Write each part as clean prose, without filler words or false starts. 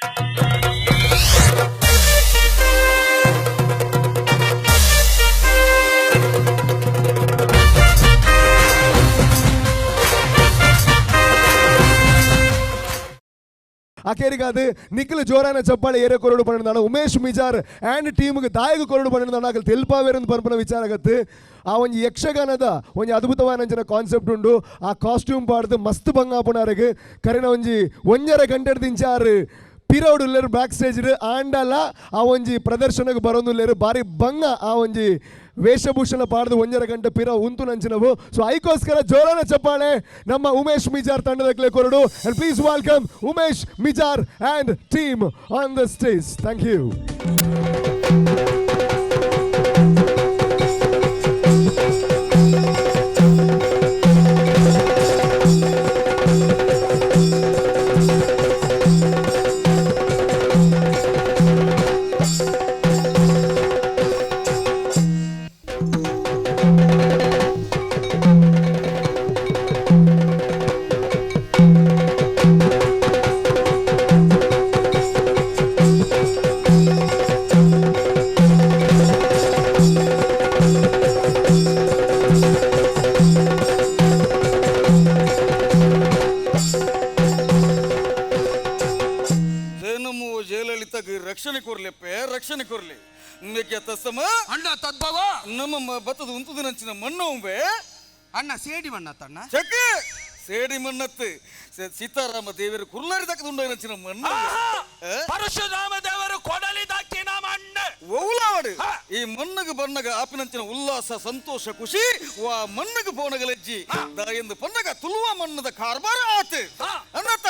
అకేరి కాదు నిఖిల్ జోరాన చెప్పాలి ಏರೆ ಕೊರಡು ಪಡೆದಾನ ಉಮೇಶ್ ಮಿಜಾರ್ ಆ್ಯಂಡ್ ಟೀಮ್ಗೆ ದಾಯಕ ಕೊರಡು ಪಡೆದಾನ ಆಗಲಿ ತೆಲ್ಪಾವೇರೊಂದು ಪಂಪನ ವಿಚಾರ ಆಗತ್ತೆ ಆ ಒಂದು ಯಕ್ಷಗಾನದ ಒಂದು ಅದ್ಭುತವಾದ ಕಾನ್ಸೆಪ್ಟ್ ಉಂಡು ಆ ಕಾಸ್ಟ್ಯೂಮ್ ಪಾಡ್ದು ಮಸ್ತ್ ಬಂಗಾಪುನಾರಿಗೆ ಕರೆನ ಒಂಜಿ 1.5 ಗಂಟೆ ದಿಂಚಾರು ಪಿರೌಡ್ ಉಲ್ಲೇರು ಬ್ಯಾಕ್ ಸ್ಟೇಜ್ ಆಂಡಲ್ಲ ಆ ಒಂಜಿ ಪ್ರದರ್ಶನಕ್ಕೆ ಬರೋದು ಬಾರಿ ಬಂಗ ಆ ಒಂಜಿ ವೇಷಭೂಷಣ ಪಾಡ್ದು 1.5 ಗಂಟೆ ಪಿರ ಉಂತು ನಂಚಿನವು. ಸೊ ಅದಕ್ಕೋಸ್ಕರ ಜೋರಾನ ಚಪ್ಪಾಳೆ ನಮ್ಮ ಉಮೇಶ್ ಮಿಜಾರ್ ತಂಡದ ಕೊರಡು. And please welcome Umesh Mijar and team on the stage. Thank you. ರಕ್ಷಣೆ ಕೊರ್ಲಿ ಮೇಕೆ ತಸ್ತಮ ಅಣ್ಣ ತದ್ಭವ ನಮ್ಮ ಬತ್ತದ ಉಂತುದು ನಂಚಿನ ಮಣ್ಣು ಉಂಬೆ ಅಣ್ಣ ಸೇಡಿ ಮಣ್ಣತ್ತಣ್ಣ ಚಕ್ಕೆ ಸೇಡಿ ಮಣ್ಣತ್ತು ಸೀತಾರಾಮ ದೇವರು ಕುರ್ಲಾರಿ ದಕ್ಕದುಂಡ ನಂಚಿನ ಮಣ್ಣು ಪರಶುರಾಮ ದೇವರು ಕೊಡಲಿ ದಕ್ಕಿನ ಮಣ್ಣು ಓಲಾವಡು ಈ ಮಣ್ಣಗೆ ಬಣ್ಣಗ ಆಪಿನಂಚಿನ ಉಲ್ಲಾಸ ಸಂತೋಷ ಖುಷಿ ವಾ ಮಣ್ಣಗೆ ಬೋನಗಲಜ್ಜಿ ಎಂದು ಪನ್ನಗ ತುಳುವ ಮಣ್ಣದ ಕಾರ್ಬಾರ ಆತು ಅನ್ನತ್ತ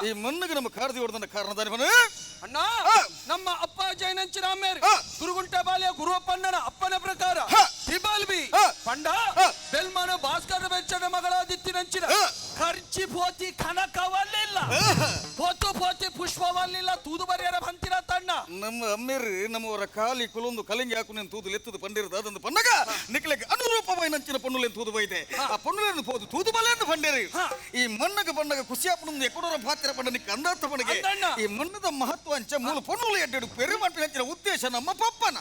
ಈ ಮಣ್ಣಗೆ ನಮ್ಮ ಕಾರ್ದಿ ಹೊಡೆದ ಕಾರಣದ ಅಣ್ಣ ನಮ್ಮ ಅಪ್ಪ ಜೈನಂಚಿರಾಮೇರ್ ಗುರುಗುಂಟ ಬಾಲ್ಯ ಗುರುವಪ್ಪಣ್ಣನ ಅಪ್ಪನ ಪ್ರಕಾರ ತ್ರಿಬಾಲ್ಬಿ ಪಂಡ ಬೆಲ್ಮನ ಭಾಸ್ಕರ ಬೆಚ್ಚನ ಮಗಳಾದಿತ್ತಿನಂಚಿನ ಖರ್ಚಿ ಪೋತಿ ಕನಕವಲ್ಲಿಲ್ಲ ಪೋತು ಪೋತಿ ಪುಷ್ಪವಲ್ಲಿಲ್ಲ ತೂದು ಬರೆಯರ ಬಂತಿರ ತಣ್ಣ ನಮ್ಮ ಅಮ್ಮೇರು ನಮ್ಮವರ ಕಾಲಿ ಕುಲೊಂದು ಕಲಿಂಗಿ ಹಾಕು నేను ತೂದು ಲೆತ್ತದು ಪಂಡಿರದ ಅದೊಂದು ಪನ್ನಗ ನಿಕ್ಲೆಗೆ ಅನುರೂಪವಾಗಿ ನಂಚಿನ ಪಣ್ಣುಲೆನ್ ತೂದು ಬೈದೆ ಆ ಪಣ್ಣುಲೆನ್ ಪೋದು ತೂದು ಬಲೆಂದು ಪಂಡೇರಿ ಈ ಮಣ್ಣಗ ಬಣ್ಣಗ ಖುಷಿಯಾಪುಣಂದು ಎಕಡೋರ ಭಾತ್ಯರ ಪಂಡ ನಿಕ್ಕ ಅಂದಾತ ಪಣಗೆ ಈ ಮಣ್ಣದ ಮಹತ್ವ ಅಂಚ ಮೂಲ ಪಣ್ಣುಲೆ ಎಡ್ಡೆಡು ಪೆರುಮಂಟು ನಂಚಿನ ಉದ್ದೇಶ ನಮ್ಮ ಪಪ್ಪನ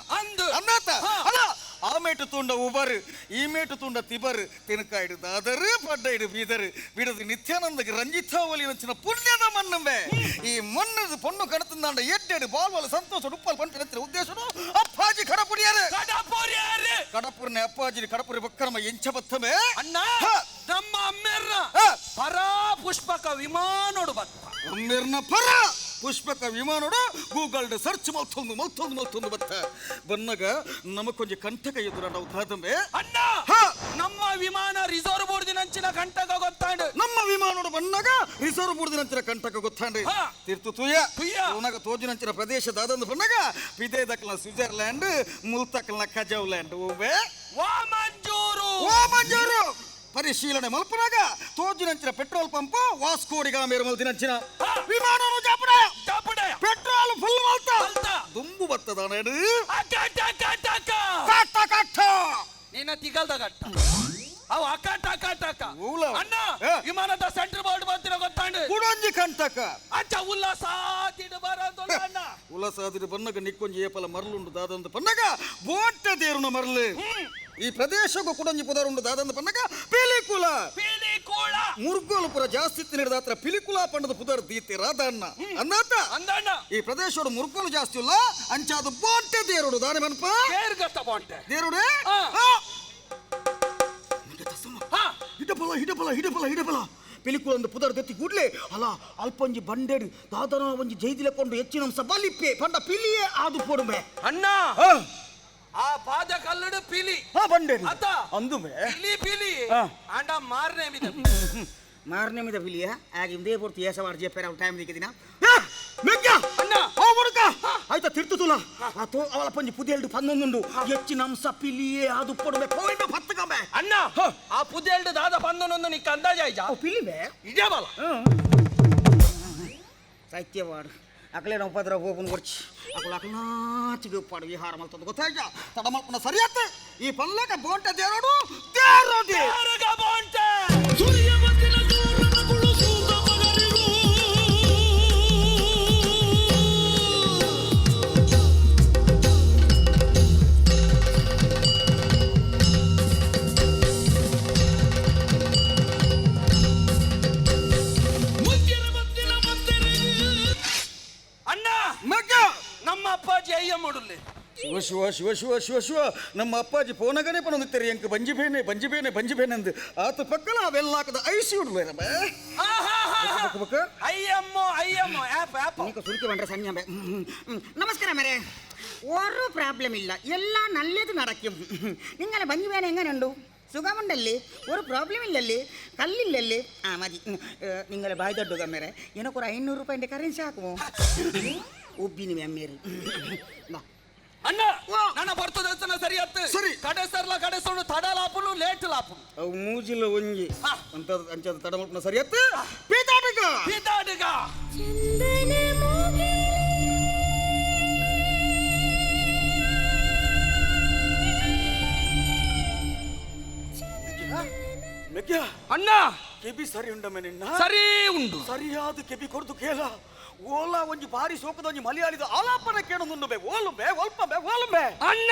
ಅಂದಾತ ಅಲ್ಲ ಆ ಮೇಟು ತುಂಡ ಉಬರು ಈ ಮೇಟು ತುಂಡ ತಿಬರು ತಿನಕಾಯಿಡು ದಾದರು ಪಡ್ಡ ಇಡು ಬೀದರು ಬಿಡದು ನಿತ್ಯಾನಂದಗೆ ರಂಜಿತಾವಲಿ ನಂಚಿನ ಪುಣ್ಯದ ಮಣ್ಣಂಬೆ ಈ ಮಣ್ಣದ ಪೊಣ್ಣು ಕಡತಂದಾಂಡ ಎಡ್ಡೆಡು ಬಾಲ್ವಲ ಸಂತೋಷ ಉಪ್ಪಲ್ ಪಂಪಿ ನಂಚಿನ ಉದ್ದೇಶ ಅಪ್ಪಾಜಿ ಕಡಪುರಿಯಾರೆ ಕಡಪುರನೆ ಅಪ್ಪಾಜಿ ಕಡಪುರಿ ಬಕ್ಕರಮ ಎಂಚ ಬತ್ತಮೆ ಅಣ್ಣ ನಮ್ಮ ಅಮ್ಮೆರ್ನ ಪರ ಪುಷ್ಪಕ ವಿಮಾನೋಡು ಬತ್ತ ಅಮ್ಮೆರ್ನ ಪರ ಪುಷ್ಪಕ ವಿಮಾನೋಡು ಗೂಗಲ್ ಸರ್ಚ್ ಮಲ್ತೊಂದು ಬತ್ತ ಬನ್ನಗ ನಮಕೊಂಜಿ ಕಂಠಕ ಎದುರ ನಾವು ಕಾದಂಬೆ ಅಣ್ಣ ನಮ್ಮ ವಿಮಾನ ರಿಸರ್ವ್ ಬೋರ್ಡ್ ನಂಚಿನ ಕಂಠಕ ಗೊತ್ತಾಂಡು ನಮ್ಮ ವಿಮಾನೋಡು ಬನ್ನಗ ರಿಸರ್ವ್ ಬೋರ್ಡ್ ನಂಚಿನ ಕಂಠಕ ಗೊತ್ತಾಂಡು ತಿರ್ತು ತುಯ್ಯ ಅವನಾಗ ತೋಜಿನಂಚಿನ ಪ್ರದೇಶದಾದಂದು ಬನ್ನಗ ಪಿದೇದಕ್ಲ ಸ್ವಿಟ್ಜರ್ಲ್ಯಾಂಡ್ ಮುಲ್ತಕ್ಲ ಕಜೌಲ್ಯಾಂಡ್ ಓವೆ ವಾ ಮಂಜೂರು ಪರಿಶೀಲನೆ ಮಲ್ಪನಾಗ ತೋಜಿನಂಚಿನ ಪೆಟ್ರೋಲ್ ಪಂಪ್ ವಾಸ್ಕೋಡಿಗ ಮೇರು ಮಲ್ತಿನಂಚಿನ ವಿಮಾನನು ಜಾಪಡೆ ಪೆಟ್ರೋಲ್ ಫುಲ್ ಮಲ್ತ ದುಂಬು ಬತ್ತದ ನಡು ಕಟ್ಟ ನೀನ ತಿಗಲ್ದ ಕಟ್ಟ ಅವು ಅಕ್ಕ ಅಣ್ಣ ವಿಮಾನದ ಸೆಂಟ್ರ್ ಬೋರ್ಡ್ ಬಂತಿರ ಗೊತ್ತಾಂಡು ಕುಡಂಜಿ ಕಂಟಕ ಅಚ್ಚ ಉಲ್ಲಾಸಾದಿಡು ಬರೋದು ಅಣ್ಣ ಉಲ್ಲಾಸಾದಿಡು ಬನ್ನಗ ನಿಕ್ಕೊಂಜಿ ಏಪಲ ಮರಳುಂಡು ದಾದಂದು ಪನ್ನಗ ಬೋಟ ದೇರುನ ಮರಳು ಈ ಪ್ರದೇಶಕ್ಕೂ ಕುಡಂಜಿ ಪುದರುಂಡು ದಾದಂದು ಪನ್ನಗ ಪಿಲಿಕುಲ ಮುರ್ಗೋಲು ಪುರ ಜಾಸ್ತಿ ತಿನ್ನಿಡದಾತ್ರ ಪಿಲಿಕುಲ ಪಂಡದ ಪುದರ್ ದೀತೆ ರಾಧಣ್ಣ ಅಂದಾತ ಈ ಪ್ರದೇಶೋಡು ಮುರ್ಗೋಲು ಜಾಸ್ತಿ ಇಲ್ಲ ಅಂಚಾದು ಬೋಟೆ ದೇರುಡು ದಾನೆ ಮನಪ ದೇರುಡೆ ಹಿಡಬಲ ಪಿಲಿಕುಲೊಂದು ಪುದರ್ ದತ್ತಿ ಕೂಡ್ಲೆ ಅಲ್ಲ ಅಲ್ಪಂಜಿ ಬಂಡೇಡು ದಾದನ ಒಂಜಿ ಜೈದಿಲೆ ಕೊಂಡು ಹೆಚ್ಚಿನ ಸಬಲಿಪ್ಪೆ ಪಂಡ ಪಿಲಿಯೇ ಆದು ಪೋಡುಮೆ ಅಣ್ಣ ಆ ಪಾದ ಕಲ್ಲಡು ಪಿಲಿ ಬಂಡೇಡು ಅತ ಅಂದುಮೆ ಪಿಲಿ ಅಂಡ ಮಾರನೇ ಮಿದ ಪಿಲಿಯ ಆಗ ಇಂದೇ ಪೂರ್ತಿ ಏಸ ಮಾಡಿ ಜೆಪ್ಪೇರ ಟೈಮ್ ದಿಕ್ಕಿದಿನ ಅಣ್ಣ ಆಯ್ತಾ ತಿರ್ತುತುಲ ಅವಳ ಪಂಜಿ ಪುದೆಲ್ಡು ಪನ್ನೊಂದುಂಡು ಹೆಚ್ಚಿನ ಅಂಶ ಪಿಲಿಯೇ ಅದು ಪೊಡುಮೆ ಪೋಯಿಂಟ್ ಪತ್ತಕಂಬೆ ಅಣ್ಣ ಆ ಪುದೆಲ್ಡು ದಾದ ಪನ್ನೊಂದು ನಿಕ್ಕ ಅಂದಾಜಾಯ್ಜಾ ಪಿಲಿಮೆ ಇದೇ ಬಲ ಸತ್ಯವಾಡು ಅಕಲೇ ನಾವು ಪದ್ರ ಹೋಗುನ್ ಕೊರ್ಚಿ ಅಕಲಾಚಿಗೆ ಪಾಡು ವಿಹಾರ ಮಲ್ತದ ಗೊತ್ತಾಯ್ತಾ ತಡ ಮಲ್ಪನ ಸರಿಯಾತ ಈ ಪಲ್ಲಕ ಬೋಂಟ ದೇರೋಡು ಬೋಂಟ ಅಪ್ಪಾಜಿ ಅಯ್ಯ ಮಾಡುಲ್ಲೆ ಶಿವ ಶಿವ ಶಿವ ಶಿವ ಶಿವ ಶಿವ ನಮ್ಮ ಅಪ್ಪಾಜಿ ಪೋನಗನೆ ಪಣದಿತ್ತಾರೆ ಎಂಕ ಬಂಜಿಬೇನೆ ಬಂಜಿಬೇನೆ ಬಂಜಿಬೇನೆ ಅಂದು ಆತ ಪಕ್ಕಲ ಅವೆಲ್ಲಾಕದ ಐಸಿ ಉಡ್ಬೇರಮ್ಮ ಅಯ್ಯಮ್ಮೋ ಅಯ್ಯಮ್ಮೋ ಆಪ್ ಆಪ್ నీకు సురికి వంట సన్యాం നമസ്കാരം വരെ ഒരു പ്രോബ്ലം ഇല്ല എല്ലാം നല്ലത് നടക്കും നിങ്ങൾ ഭംഗി വേണം എങ്ങനെയുണ്ടു സുഖമുണ്ടല്ലേ ഒരു പ്രോബ്ലം ഇല്ലല്ലേ കല്ലില്ലല്ലേ ആ മതി നിങ്ങൾ ബായ് തൊട്ടുക മേരെ എനിക്കൊരു 500 രൂപയുടെ കറൻസി ആക്കുമോ ಒಬ್ಬಿನಿ ಮ್ಯಾಮೇರಿ ಅಣ್ಣ ನನ್ನ ಬರ್ತ ದೇವಸ್ಥಾನ ಸರಿ ಅತ್ತ ಸರಿ ಕಡೆ ಸರ್ಲ ಕಡೆ ಸೊಂಡು ತಡ ಲಾಪುಲು ಲೇಟ್ ಲಾಪುಲು ಅವು ಮೂಜಿಲ್ಲ ಒಂಜಿ ಅಂತ ಅಂಚದ ತಡ ಮಲ್ಪನ ಸರಿ ಅತ್ತ ಪೀತಾಟಕ ಪೀತಾಟಕ ಮೆಗ್ಯ ಅಣ್ಣ ಕೆಬಿ ಸರಿ ಉಂಡಮೆ ನಿನ್ನ ಸರಿ ಉಂಡು ಸರಿಯಾದ ಕೆಬಿ ಕೊಡ್ದು ಕೇಳ ಓಲಾ ಒಂಜಿ ಬಾರಿ ಸೋಕದ ಒಂಜಿ ಮಲಯಾಳಿದ ಆಲಾಪನ ಕೇಳೊಂದು ಬೇ ಓಲುಂಬೆ ಒಲ್ಪಂಬೆ ಓಲುಂಬೆ ಅಣ್ಣ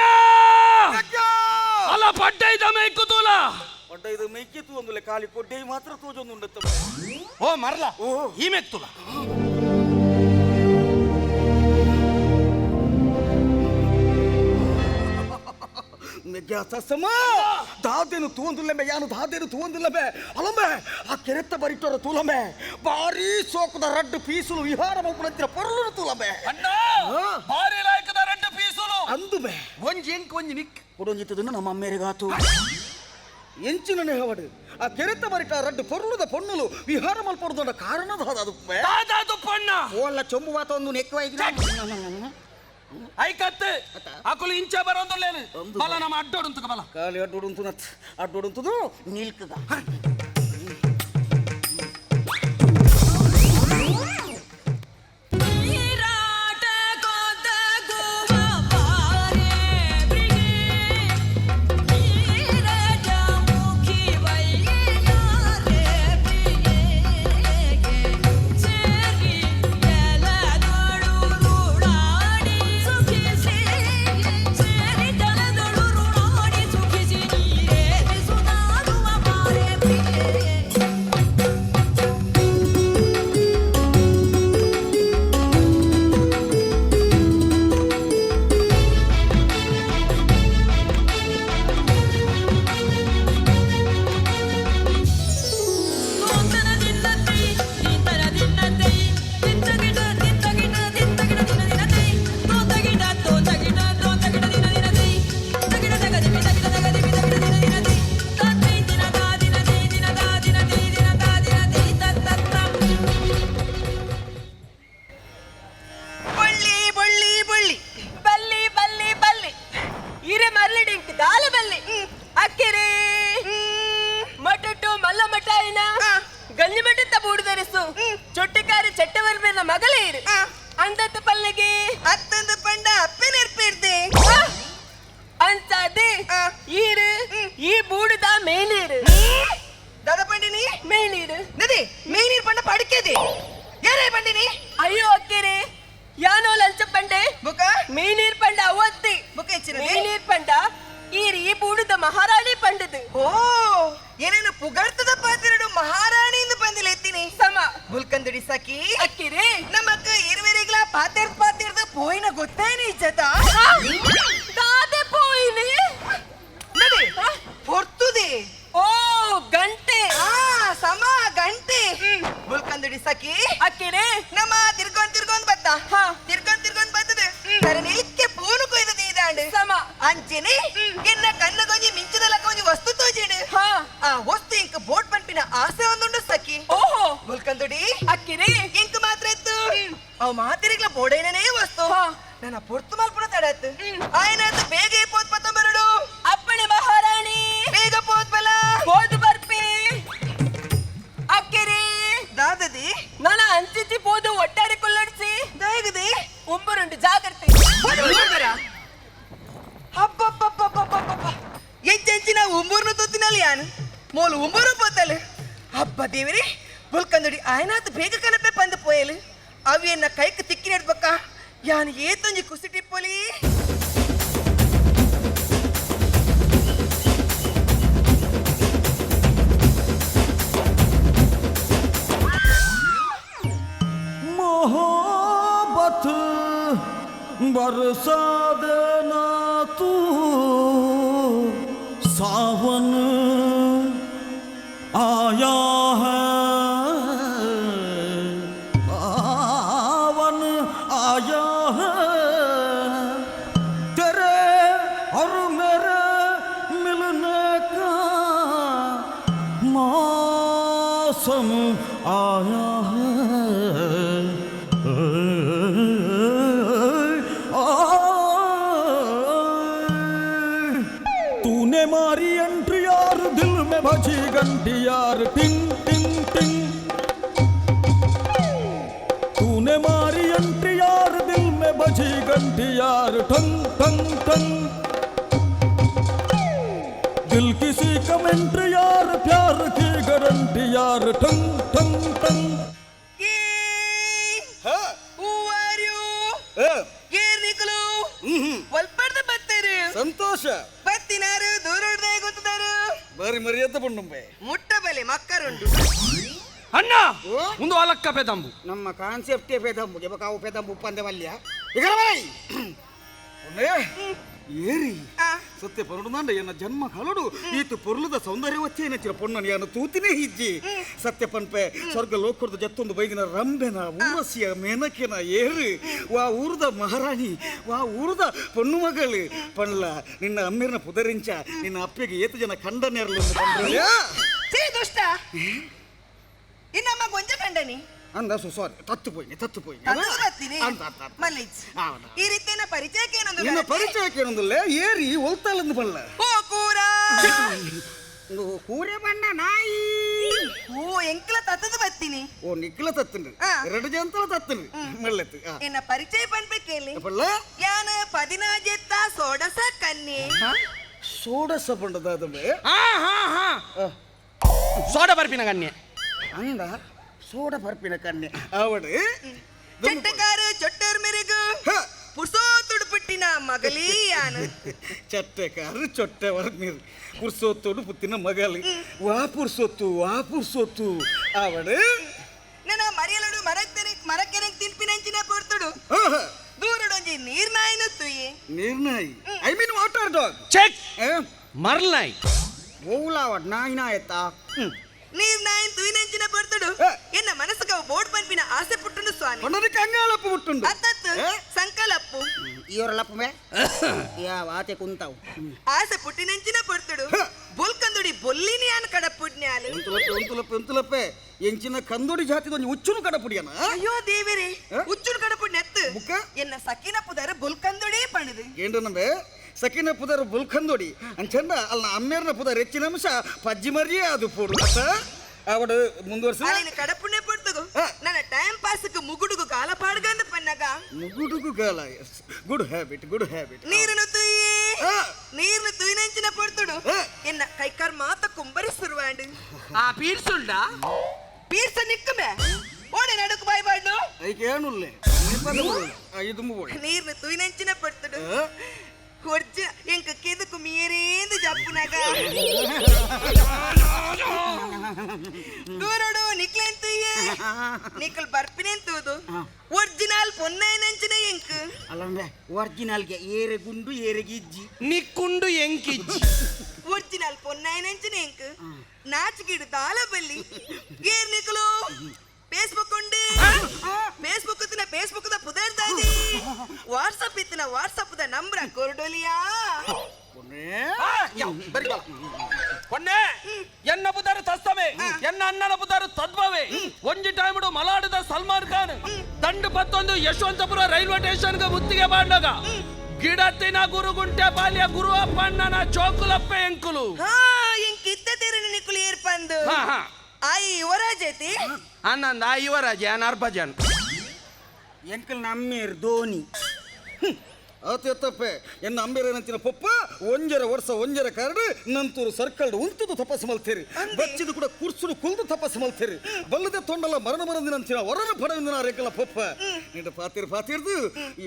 ಅಲ್ಲ ಪಡ್ಡೈದ ಮೇಕುತೂಲ ಪಡ್ಡೈದ ಮೇಕಿತು ಒಂದುಲೆ ಕಾಲಿ ಕೊಡ್ಡೈ ಮಾತ್ರ ತೋಜೊಂದು ಉಂಡತ್ತ ಓ ಮರ್ಲ ಓ ಈ ಮೇಕ್ತುಲ ಮೆಗ್ಯ ಸಸಮ ದಾದೇನು ತೂಂದುಲ್ಲಂಬೆ ಯಾನು ದಾದೇನು ತೂಂದುಲ್ಲಂಬೆ ಅಲಂಬೆ ಆ ಕೆರೆತ್ತ ಬರಿಟೋರ ತೂಲಂಬೆ ಬಾರಿ ಸೋಕದ ರಡ್ಡು ಪೀಸುಲು ವಿಹಾರ ಮಲ್ಪುನಂತಿರ ಪೊರ್ಲು ತೂಲಂಬೆ ಅಣ್ಣ ಬಾರಿ ಲಾಯ್ಕದ ರೆಡ್ಡು ಪೀಸುಲು ಅಂದುಬೆ ಒಂಜಿ ಎಂಕ್ ಒಂಜಿ ನಿಕ್ ಕೊಡೊಂಜಿತ್ತದನ್ನು ನಮ್ಮ ಅಮ್ಮೇರಿಗಾತು ಎಂಚಿನ ಹವಡು ಆ ಕೆರೆತ್ತ ಬರಿಟ ರಡ್ಡು ಪೊರ್ಲುದ ಪೊಣ್ಣುಲು ವಿಹಾರ ಮಲ್ಪೊರ್ದೊಂಡ ಕಾರಣದ ಅದು ದಾದಾದು ಪಣ್ಣ ಓಲ್ಲ ಚೊಂಬು ವಾತ ಒಂದು ನೆಕ್ಕವಾಯ್ತು ಐಕತ್ತು ಅಕುಲು ಇಂಚ ಬರೋಂದುಲ್ಲೇನು ಬಲ ನಮ್ಮ ಅಡ್ಡೋಡುಂತಕ ಬಲ ಕಾಲಿ ಅಡ್ಡೋಡುಂತು ನತ್ ಅಡ್ಡೋಡುಂತದು ನಿಲ್ಕದ ಚೊಟ್ಟಿಕಾರಿ ಚಟ್ಟವರ್ಮನ ಮಗಳೇರು ಅಂದತ್ತು ಪಲ್ಲಿಗೆ ಅತ್ತೊಂದು ಪಂಡ ಅಪ್ಪೆ ನೆರ್ಪಿರ್ದೆ ಅಂತಾದೆ ಈರು ಈ ಬೂಡುದ ಮೇನೀರು ದಾದ ಪಂಡಿನಿ ಮೇನೀರು ನದಿ ಮೇನೀರು ಪಂಡ ಪಡಕೆದೆ ಏನೇ ಪಂಡಿನಿ ಅಯ್ಯೋ ಅಕ್ಕೆರೆ ಯಾನೋ ಲಂಚ ಪಂಡೆ ಬುಕ ಮೇನೀರು ಪಂಡ ಅವತ್ತಿ ಬುಕ ಹೆಚ್ಚಿನ ಮೇನೀರು ಪಂಡ ಈರು ಈ ಬೂಡುದ ಮಹಾರಾಣಿ ಪಂಡದು ಓ ಏನೇನು ಪುಗಳ್ತದ ಪಾತಿರಡು ಮಹಾರಾಣಿ ಎಂದು ಬಂದಿಲ್ಲ ಎತ್ತೀನಿ ಸಮ ಬುಲ್ಕಂದಡಿ ಸಖಿ ಅಕ್ಕಿರಿ ನಮ್ಮ ಅಕ್ಕ ಇರುವೆರಿಗ್ಲ ಪಾತಿರ್ದ ಪೋಯಿನ ಗೊತ್ತೇನಿ ಇಜ್ಜತ ದಾದೆ ಪೋಯಿನಿ ನಡಿ ಹೊರ್ತುದೆ ಓ ಗಂಟೆ ಸಮ ಗಂಟೆ ಬುಲ್ಕಂದಡಿ ಸಖಿ ಅಕ್ಕಿರಿ ನಮ್ಮ ತಿರ್ಕೊಂಡ್ ಬತ್ತ ತಿರ್ಕೊಂಡ್ ಬರ್ತದೆ ಸರಿ ನಿಲ್ಕೆ ಪೂನು ಕೊಯ್ದದೆ ಇದಾಂಡು ಸಮ ಅಂಚಿನಿ ಇನ್ನ ಕಣ್ಣ ಕೊಂಜಿ ಮಿಂಚದಲ್ಲ ಕೊಂಜಿ ವಸ್ತು ತೋಜಿಡು ಆ ವಸ್ತು ಇಂಕ ಬೋಟ್ ಪಂಪಿನ ಆಸೆ ಒಂದುಂಡು ಸಖಿ ಓಹೋ ಬುಲ್ಕಂದುಡಿ ಅಕ್ಕಿರಿ ಇಂಕ ಮಾತ್ರ ಇತ್ತು ಅವ್ ಮಾತಿರಿಗ್ಲ ಬೋಡೇನೇ ವಸ್ತು ನನ್ನ ಪೊರ್ತು ಮಲ್ಪುನ ತಡತ್ತು ಆಯ್ನಾತು ಬೇಗ ಪೋತ್ ಪತ್ತೊಂಬರಡು ಅಪ್ಪಣೆ ಮಹಾರಾಣಿ ಬೇಗ ಪೋತ್ ಬಲ ಪೋದು ಬರ್ಪಿ ಅಕ್ಕಿರಿ ದಾದದಿ ನನ್ನ ಅಂಚಿಚ್ಚಿ ಪೋದು ಒಟ್ಟಾರೆ ಕೊಲ್ಲಡಿಸಿ ದಯಗದಿ ಉಂಬರುಂಡು ಜಾಗ್ರತೆ ಹಬ್ಬ ಎಂಚಿನ ಉಂಬೂರ್ನು ತೊತ್ತಿನಲ್ಲಿ ಯಾನು ಮೋಲು ಉಂಬೂರು ಪೋತಲು ಹಬ್ಬ ದೇವರಿ ಬುಲ್ಕಂದಡಿ ಆಯ್ನಾತು ಬೇಗ ಕನಪೆ ಪಂದು ಪೋಯಲು ಅವಿಯನ್ನ ಕೈಕ್ ತಿಕ್ಕಿ ನೆಡ್ಬೇಕ ಯಾನು ಏತೊಂಜಿ ಕುಸಿ ಟಿಪ್ಪೊಲಿ मोहब्बत बरसात ना तू सावन आया है सावन आया है तेरे और मेरे मिलने का मौसम आया है तूने मारी एंट्री यार दिल में बजी घंटी यार टिंग टिंग टिंग तूने मारी एंट्री यार दिल में बजी घंटी यार ठंग ठंग ठंग दिल किसी कमेंट्री यार प्यार की गारंटी यार ठंग ठंग ठंग ಸಂತೋಷ ಬತ್ತಿನಾರು ದೂರಡ್ದೆ ಗೊತ್ತಿದಾರು ಬಾರಿ ಮರ್ಯಾದೆ ಪಣ್ಣುಂಬೆ ಮುಟ್ಟ ಬಲೆ ಮಕ್ಕರುಂಟು ಅಣ್ಣ ಒಂದು ಅಲಕ್ಕ ಪೆದಂಬು ನಮ್ಮ ಕಾನ್ಸೆಪ್ಟೇ ಪೇದಂಬು ಗೆಬಕಾವು ಪೇದಂಬು ಉಪ್ಪಂದೆ ಮಲ್ಯ ಈಗ ಏರಿ ಸತ್ಯ ಪರುಡುನಾಂಡ ಎನ್ನ ಜನ್ಮ ಕಲಡು ಈತು ಪೊರ್ಲದ ಸೌಂದರ್ಯ ವಚ್ಚೆ ನೆಚ್ಚಿನ ಪೊಣ್ಣನ ಯಾನು ತೂತಿನೇ ಹಿಜ್ಜಿ ಸತ್ಯ ಪನ್ಪೆ ಸ್ವರ್ಗ ಲೋಕದ ಜತ್ತೊಂದು ಬೈದಿನ ರಂಬೆನ ಊರಸಿಯ ಮೇನಕೆನ ಏರು ವಾ ಊರದ ಮಹಾರಾಣಿ ವಾ ಊರದ ಪೊಣ್ಣು ಮಗಳು ಪಣ್ಲ ನಿನ್ನ ಅಮ್ಮಿರನ ಪುದರಿಂಚ ನಿನ್ನ ಅಪ್ಪೆಗೆ ಏತು ಜನ ಕಂಡನೇರಲು ಸೇ ದುಷ್ಟ ಇನ್ನಮ್ಮ ಗೊಂಜ ಕಂಡನಿ ಅಂದ ಸಾರಿ ತತ್ತು ಪೋಯ್ನಿ ಮಲ್ಲಿಜ್ ಈ ರೀತಿಯ ಪರಿಚಯಕ್ಕೆ ನಿನ್ನ ಪರಿಚಯಕ್ಕೆ ಏನೊಂದಿಲ್ಲ ಏರಿ ಒಲ್ತಾಳಂದು ಬಲ್ಲ ಓ ಕೂರ ಕೂರೆ ಬಣ್ಣ ನಾಯಿ ಓ ಎಂಕಲ ತತ್ತದ ಬತ್ತೀನಿ ಓ ನಿಕ್ಲ ತತ್ತನ್ರಿ ಎರಡು ಜಂತಲ ತತ್ತನ್ರಿ ಮಳ್ಳೆತ್ತು ಎನ್ನ ಪರಿಚಯ ಪನ್ಬೇಕೇಳಿ ಬಲ್ಲ ಯಾನ 16 ಸೋಡಸ ಕನ್ಯೆ ಸೋಡಸ ಪಂಡದಾದಮೆ ಸೋಡ ಬರ್ಪಿನ ಕನ್ಯೆ ಅಂದ ಸೋಡ ಬರ್ಪಿನ ಕನ್ಯೆ ಅವಡು ಚಟ್ಟಕಾರು ಚೊಟ್ಟರ್ ಮೆರೆಗು ಪುರ್ಸೋ ತುಡುಪುಟ್ಟಿನ ಮಗಲೀ ಯಾನ ಚಟ್ಟೆಕಾರು ಚೊಟ್ಟೆ ವರ್ಮೀರು ಪುರ್ಸೊತ್ತೋಡು ಪುತ್ತಿನ ಮಗಲಿ ವಾ ಪುರ್ಸೊತ್ತು ಅವಡು ನನ್ನ ಮರಿಯಲಡು ಮರಕೆರೆ ತಿನ್ಪಿನಂಚಿನ ಪೊರ್ತುಡು ದೂರಡೊಂಜಿ ನೀರ್ನಾಯಿನ ತುಯಿ ನಿರ್ನಾಯಿ ಐ ಮೀನ್ ವಾಟರ್ ಡಾಗ್ ಚೆಕ್ ಮರ್ಲಾಯ್ ಓಲಾವಡ್ ನಾಯಿನ ಆಯ್ತಾ ನೀರ್ನಾಯಿನ ತುಯಿನಂಚಿನ ಪೊರ್ತುಡು ಎನ್ನ ಮನಸ್ಸುಗ ಬೋರ್ಡ್ ಪಂಪಿನ ಆಸೆ ಪುಟ್ಟುಂಡು ಸ್ವಾಮಿ ಪಣ್ಣದಕ್ಕೆ ಅಂಗಾಳಪ್ಪ ಹುಟ್ಟುಂಡು ಅತ್ತತ್ತು ಸಂಕಲಪ್ಪು ಇವರಲ್ಲಪ್ಪಮೆ ಯಾವ ಆತೆ ಕುಂತಾವು ಆಸೆ ಪುಟ್ಟಿನಂಚಿನ ಪೊರ್ತುಡು ಬೊಲ್ಕಂದುಡಿ ಬೊಲ್ಲಿನಿ ಅನ್ ಕಡಪುಡ್ನ್ಯಾಲು ಎಂತುಲಪ್ಪೆ ಎಂಚಿನ ಕಂದೋಡಿ ಜಾತಿದೊಂದು ಹುಚ್ಚುನು ಕಡಪುಡಿಯನ ಅಯ್ಯೋ ದೇವರೇ ಉಚ್ಚುಡು ಕಡಪುಡ್ ನೆತ್ತು ಮುಕ್ಕ ಎನ್ನ ಸಕಿನ ಪುದರ ಬೊಲ್ಕಂದುಡೇ ಪಣದು ఏంటో నమ్మే సకిన పుదరు బుల్కందోడి అంచండ అల్ల అమ్మేరిన పుదరు ಹೆಚ್ಚಿನ ಅಂಶ ಪಜ್ಜಿ ಮರಿಯೇ ಅದು ಪೂಡು ಅವಡು ಮುಂದುವರ್ಸ ಅಲ್ಲಿನ ಕಡಪುಣ್ಣೆ ಪಡ್ತಗು ನನ್ನ ಟೈಮ್ ಪಾಸ್ಗೆ ಮುಗುಡುಗು ಕಾಲ ಪಾಡ್ಗಂದ ಪನ್ನಗ ಮುಗುಡುಗು ಗಾಲ ಗುಡ್ ಹ್ಯಾಬಿಟ್ ನೀರನ್ನು ತುಯಿನಂಚಿನ ಪಡ್ತುಡು ಎನ್ನ ಕೈಕಾರ್ ಮಾತ ಕುಂಬರಿ ಸುರುವಾಂಡು ಆ ಪೀಡ್ಸುಂಡ ಪೀರ್ಸ ನಿಕ್ಕಮೆ ಓಡೆ ನಡುಕು ಬಾಯ್ ಬಾಡ್ನು ಐಕೇನುಲ್ಲೆ ಇದು ನೀರ್ನ ತುಯಿನಂಚಿನ ಪಡ್ತುಡು ಹೊರ್ಜ ಎಂಕ ಕೆದಕು ಮೀರೇಂದು ಜಪ್ಪುನಗ ದೂರಡು ನಿಕ್ಲೆಂತುಯ್ಯೆ ನಿಕ್ಕಲ್ ಬರ್ಪಿನೆಂತೂದು ಒರಿಜಿನಲ್ ಪೊನ್ನೈನಂಚಿನ ಎಂಕ ಅಲ್ಲಂದ್ರೆ ಒರಿಜಿನಲ್ಗೆ ಏರೆ ಗುಂಡು ಏರೆಗೆ ಇಜ್ಜಿ ನಿಕ್ಕುಂಡು ಎಂಕಿಜ್ಜಿ ಒರಿಜಿನಲ್ ಪೊನ್ನೈನಂಚಿನ ಎಂಕ ನಾಚಿಗಿಡು ದಾಲಬಲ್ಲಿ ಏರ್ ನಿಕ್ಕಲು ಫೇಸ್ಬುಕ್ ಉಂಡು ಫೇಸ್ಬುಕ್ ಪುದರ್ದಾದಿ ವಾಟ್ಸಪ್ ಇತ್ತಿನ ವಾಟ್ಸಪ್ ದ ನಂಬರ್ ಕೊರ್ಡೋಲಿಯಾ ಪೊನ್ನೆ ಎನ್ನ ಬುದಾರು ತಸ್ತವೆ ಎನ್ನ ಅಣ್ಣನ ಬುದಾರು ತದ್ಭವೆ ಒಂಜಿ ಟೈಮುಡು ಮಲಾಡದ ಸಲ್ಮಾನ್ ಖಾನ್ ದಂಡು 11 ಯಶವಂತಪುರ ರೈಲ್ವೆ ಸ್ಟೇಷನ್ಗೆ ಮುತ್ತಿಗೆ ಬಾಂಡಾಗ ಗಿಡತ್ತಿನ ಗುರುಗುಂಟೆ ಬಾಲ್ಯ ಗುರು ಅಪ್ಪಣ್ಣನ ಚೋಕುಲಪ್ಪೆ ಎಂಕುಲು ಇಂಕಿತ್ತ ತೆರನಿ ನಿಕ್ಕುಲು ಏರ್ಪಂದು ಆಯಿ ಯುವರಾಜೈತಿ ಅನ್ನಂದ ಆ ಯುವರಾಜ ಅರ್ಭಜನ್ ಎಂಕಲ್ ನಮ್ಮೇರ್ ಧೋನಿ ಆತಪ್ಪೆ ಎನ್ನ ಅಂಬೇರೇನಂಚಿನ ಪೊಪ್ಪ ಒಂಜರ ಕರಡು ನಂತೂರು ಸರ್ಕಲ್ಡು ಉಂತುದು ತಪಸ್ಸು ಮಲ್ತೇರಿ ಬಚ್ಚಿದು ಕೂಡ ಕುರ್ಸುಡು ಕುಲ್ದು ತಪಸ್ಸು ಮಲ್ತೇರಿ ಬಲ್ಲದೆ ತೊಂಡಲ್ಲ ಮರಣದಿನಂಚಿನ ಹೊರನ ಪಡವಿನ ರೇಕಲ ಪೊಪ್ಪ ನಿಂಡ ಪಾತಿರ್ದು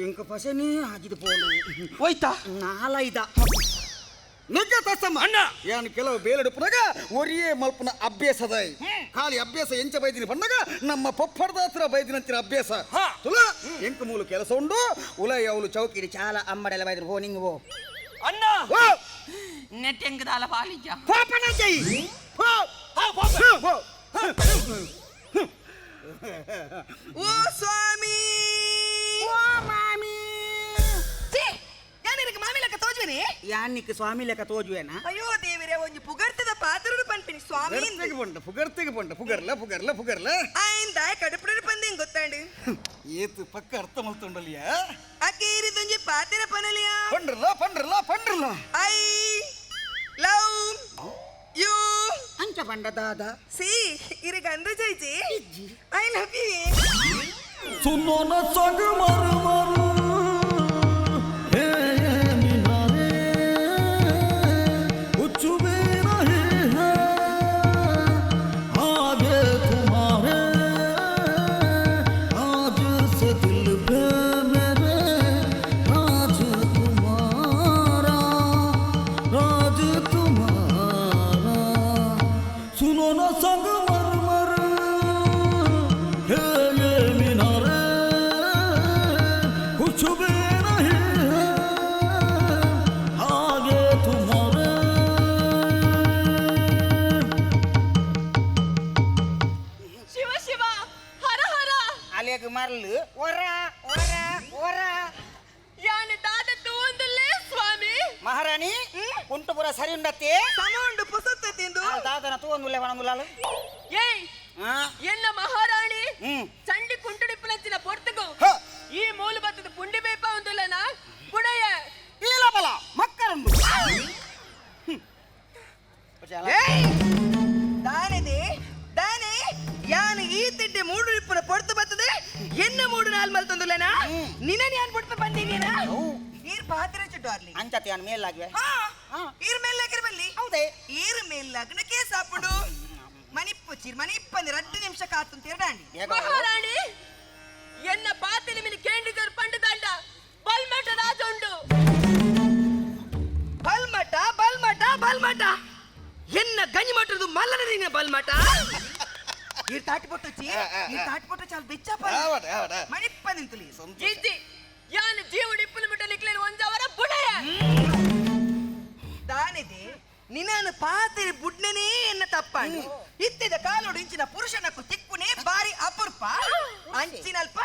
ಎಂಕ ಪಸನೇ ಆಗಿದು ಪೋಲು ಹೋಯ್ತಾ ನಾಲೈದ ನಿಜ ತಸಮ್ಮ ಅಣ್ಣ. ಯಾನು ಕೆಲವು ಬೇಲೆಡುಪನಾಗ ಒರಿಯೇ ಮಲ್ಪನ ಅಭ್ಯಾಸದ ಖಾಲಿ ಅಭ್ಯಾಸ ಎಂಚ ಬೈದಿನಿ ಬಂದಾಗ ನಮ್ಮ ಪಪ್ಪಡದ ಹತ್ರ ಬೈದಿನಂತಿನ ಅಭ್ಯಾಸ ಹಾ. ತುಲ ಎಂಕು ಮೂಲು ಕೆಲಸ ಉಂಡು ಉಲೈ ಅವಳು ಚೌಕಿಡಿ ಚಾಲ ಅಮ್ಮಡೆಲ್ಲ ಬೈದ್ರು ಹೋ ನಿಂಗು ಅಣ್ಣ ಓ ನೆಟ್ಟೆಂಗದಾಲ ಪಾಲಿಜ ಪಾಪನ ಜೈ ಹೋ ಹೋ ಓ ಸ್ವಾಮಿ ಓ ಮಾಮಿ ಯಾನಿರಕ್ಕೆ ಮಾಮಿ ಲೆಕ್ಕ ತೋಜುವೆನೆ ಯಾನಿಕ್ ಸ್ವಾಮಿ ಲೆಕ್ಕ ತೋಜುವೇನ ಅಯ್ಯೋ ದೇವರೇ ಒಂಜಿ ಪುಗರ್ತದ ಪಾತ್ರರು ಪನ್ಪಿನಿ ಸ್ವಾಮಿ ಪುಗರ್ತಿಗೆ ಪಂಡ ಪುಗರ್ಲ ಆಯಿಂದ ಕಡುಪುಡು ಪಂದೆ ಗೊತ್ತಾಂಡು ಏತು ಪಕ್ಕ ಅರ್ಥ ಮಲ್ತೊಂಡಲ್ಲಿಯ ಅಕ್ಕೇರಿದೊಂಜಿ ಪಾತ್ರ ಪನಲಿಯಾ ಪಂಡ್ರಲ್ಲ ಐ ಲವ್ ಯು ಅಂಚ ಪಂಡ ದಾದ ಸಿ ಇರು ಗಂಡು ಜೈಜಿ ಐ ಲವ್ ಯು सुनो न संग मर मर हे मीनारे कुछ भी नहीं है आगे तुम्हारे आज से दिल पे मेरे राज तुम्हारा सुनो न संग मर मर हे ये मीनारे कुछ भी नहीं है आगे तुम्हारे ಶಿವ ಶಿವ ಹರ ಹರ ಅಲೆಗ್ ಮರ್ಲು ಒರ ಯಾನ ದಾದ ತೂಂದಲ್ಲೇ ಸ್ವಾಮಿ ಮಹಾರಾಣಿ ಉಂಟು ಪುರ ಸರಿ ಉಂಡತ್ತೆ ಸಮುಂಡು ಪುಸತ್ತ ತಿಂದು ದಾದನ ತೂಂದುಲ್ಲೆ ವನಮುಲಾಲು ಏಯ್ ಎನ್ನ ಮಹಾರಾಣಿ ಹ್ಮ್. ಚಂಡಿ ಕುಂಟುಡಿಪ್ಪಲಂಚಿನ ಪೊರ್ತಗು ಹ. ಈ ಮೂಲು ಬತ್ತದ ಪುಂಡಿ ಬೇಪ ಒಂದುಲನ ಬುಡಯ ಈಲಬಲ ಮಕ್ಕಳುಂಡು ದಾನೆ ಯಾನ್ ಈ ತಿಡ್ಡೆ ಮೂಡು ಇಪ್ಪನ ಪೊರ್ತು ಬರ್ತದೆ ಎನ್ನ ಮೂಡು ನಾಲ್ ಮಲ್ತೊಂದುಲನ ನಿನ್ನ ಯಾನ್ ಬಿಟ್ಟು ಬಂದೀನಿನ ಈರ್ ಪಾತ್ರ ಚುಟ್ಟಾರ್ಲಿ ಅಂಚತೆ ಅನ್ ಮೇಲಾಗ್ವೆ ಈರ್ ಮೇಲೆ ಬಲ್ಲಿ ಹೌದೇ ಈರ್ ಮೇಲೆ ಲಗ್ನಕ್ಕೆ ಸಾಪುಡು ಮನಿಪ್ಪಂದು 2 ನಿಮಿಷ ಕಾತು ತಿರಡಾಂಡಿ ಮಹಾರಾಣಿ ಎನ್ನ ಪಾತಿಲಿ ಮಿನಿ ಕೇಂಡಿಗರ್ ಪಂಡು ದಂಡ ಬಲ್ಮಠ ರಾಜ ಉಂಡು ಬಲ್ಮಠ ಎನ್ನ ಗಂಜಿಮಠದು ಮಲ್ಲನ ಬಲ್ಮಠ ಈ ತಾಟಿಪೊಟ್ಟು ಚಾಲ್ ಬೆಚ್ಚಪ್ಪ ಮನಿಪ್ಪ ನಿಂತಲಿ ಜಿಜ್ಜಿ ಯಾನು ಜೀವಡಿಪ್ಪಲು ಮಿಟ್ಟ ನಿಕ್ಲೇನು ಒಂಜವರ ಬುಡಯ ದಾನಿದೆ ನಿನ್ನನ್ನು ಪಾತಿರಿ ಬುಡ್ನನೇ ಎನ್ನ ತಪ್ಪಾಂಡು ಇತ್ತಿದ ಕಾಲೋಡು ಇಂಚಿನ ಪುರುಷನಕ್ಕು ತಿಕ್ಕುನೇ ಬಾರಿ ಅಪೂರ್ಪ ಅಂಚಿನಲ್ಪ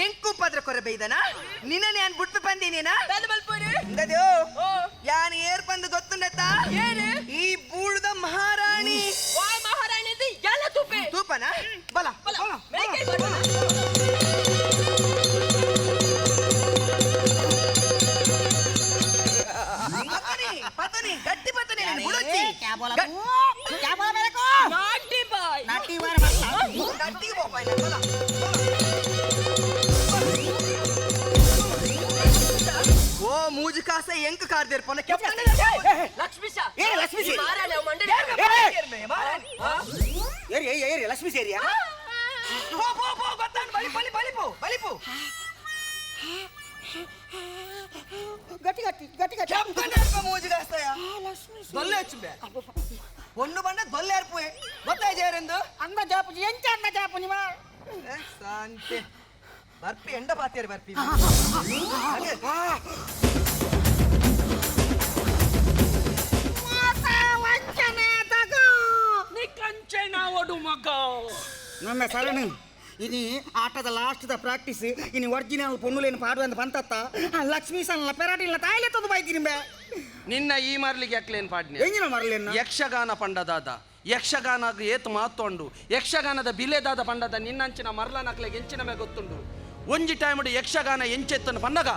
ಎಂಕು ಪದ್ರ ಕೊರ ಬೈದನ ನಿನ್ನ ನಾನು ಬಿಟ್ಟು ಬಂದೀನೇನಾ ಇಂದದ್ಯೋ ಯಾನ್ ಏರ್ ಬಂದು ಗೊತ್ತುಂಡತ್ತ ಈ ಬೂಳ್ದ ಮಹಾರಾಣಿ ಮಹಾರಾಣಿ ಎಲ್ಲ ತೂಪನ ಬಲ ಪತನಿ ಗಟ್ಟಿ ಪತನಿ ಗಟ್ಟಿಗೆ ಬೋಪಾಯ್ ಬಲ ಓ ಮೂಜು ಕಾಸ ಎಂಕ ಕಾರ್ದೇರ್ ಪೊನ ಲಕ್ಷ್ಮೀಶ ಮಾರಾಣಿ ಅವ ಮಂಡಳಿ ಏರಿ ಲಕ್ಷ್ಮೀ ಸೇರಿಯಾ ಪೋ ಗೊತ್ತಾಂಡು ಬಲಿಪು ಗಟ್ಟಿ ಮೂಜು ಕಾಸ್ತಯ ದೊಲ್ಲೆ ಹಚ್ಚುಂಬೆ ಒಂದು ಬಣ್ಣ ದೊಲ್ಲೆ ಅರ್ಪುವೆ ಗೊತ್ತಾಯ್ ಜಯರೆಂದು ಅನ್ನ ಜಾಪು ಎಂಚ ಅನ್ನ ಜಾಪು ನಿಮ್ಮ ಶಾಂತಿ ಬರ್ಪಿ ಎಂಡ ಪಾತಿಯರು ಬರ್ಪಿ ನಮ್ಮ ಸರಣಿ ಇನಿ ಆಟದ ಲಾಸ್ಟ್ದ ಪ್ರಾಕ್ಟೀಸ್ ಇನಿ ಒರಿಜಿನಲ್ ಪೊನ್ನುಲೇನು ಪಾಡುವಂತ ಬಂತತ್ತ ಲಕ್ಷ್ಮೀ ಸಣ್ಣ ಪೆರಾಟಿಲ್ಲ ತಾಯಿಲೆ ತೊಂದು ಬಾಯ್ತೀನಿ ಬೇ ನಿನ್ನ ಈ ಮಾರ್ಲಿಗೆ ಯಾಕ್ಲೇನ್ ಪಾಡ್ನೆ ಎಂಜಿನ ಮರಲೇನ ಯಕ್ಷಗಾನ ಪಂಡದಾದ ಯಕ್ಷಗಾನ ಏತು ಮಾತೊಂಡು ಯಕ್ಷಗಾನದ ಬಿಲೆದಾದ ಪಂಡದ ನಿನ್ನಂಚಿನ ಮರ್ಲನಕ್ಲೆಗೆ ಎಂಚಿನ ಮೇ ಗೊತ್ತುಂಡು ಒಂಜಿ ಟೈಮಡು ಯಕ್ಷಗಾನ ಎಂಚೆತ್ತನ್ನು ಪನ್ನಗ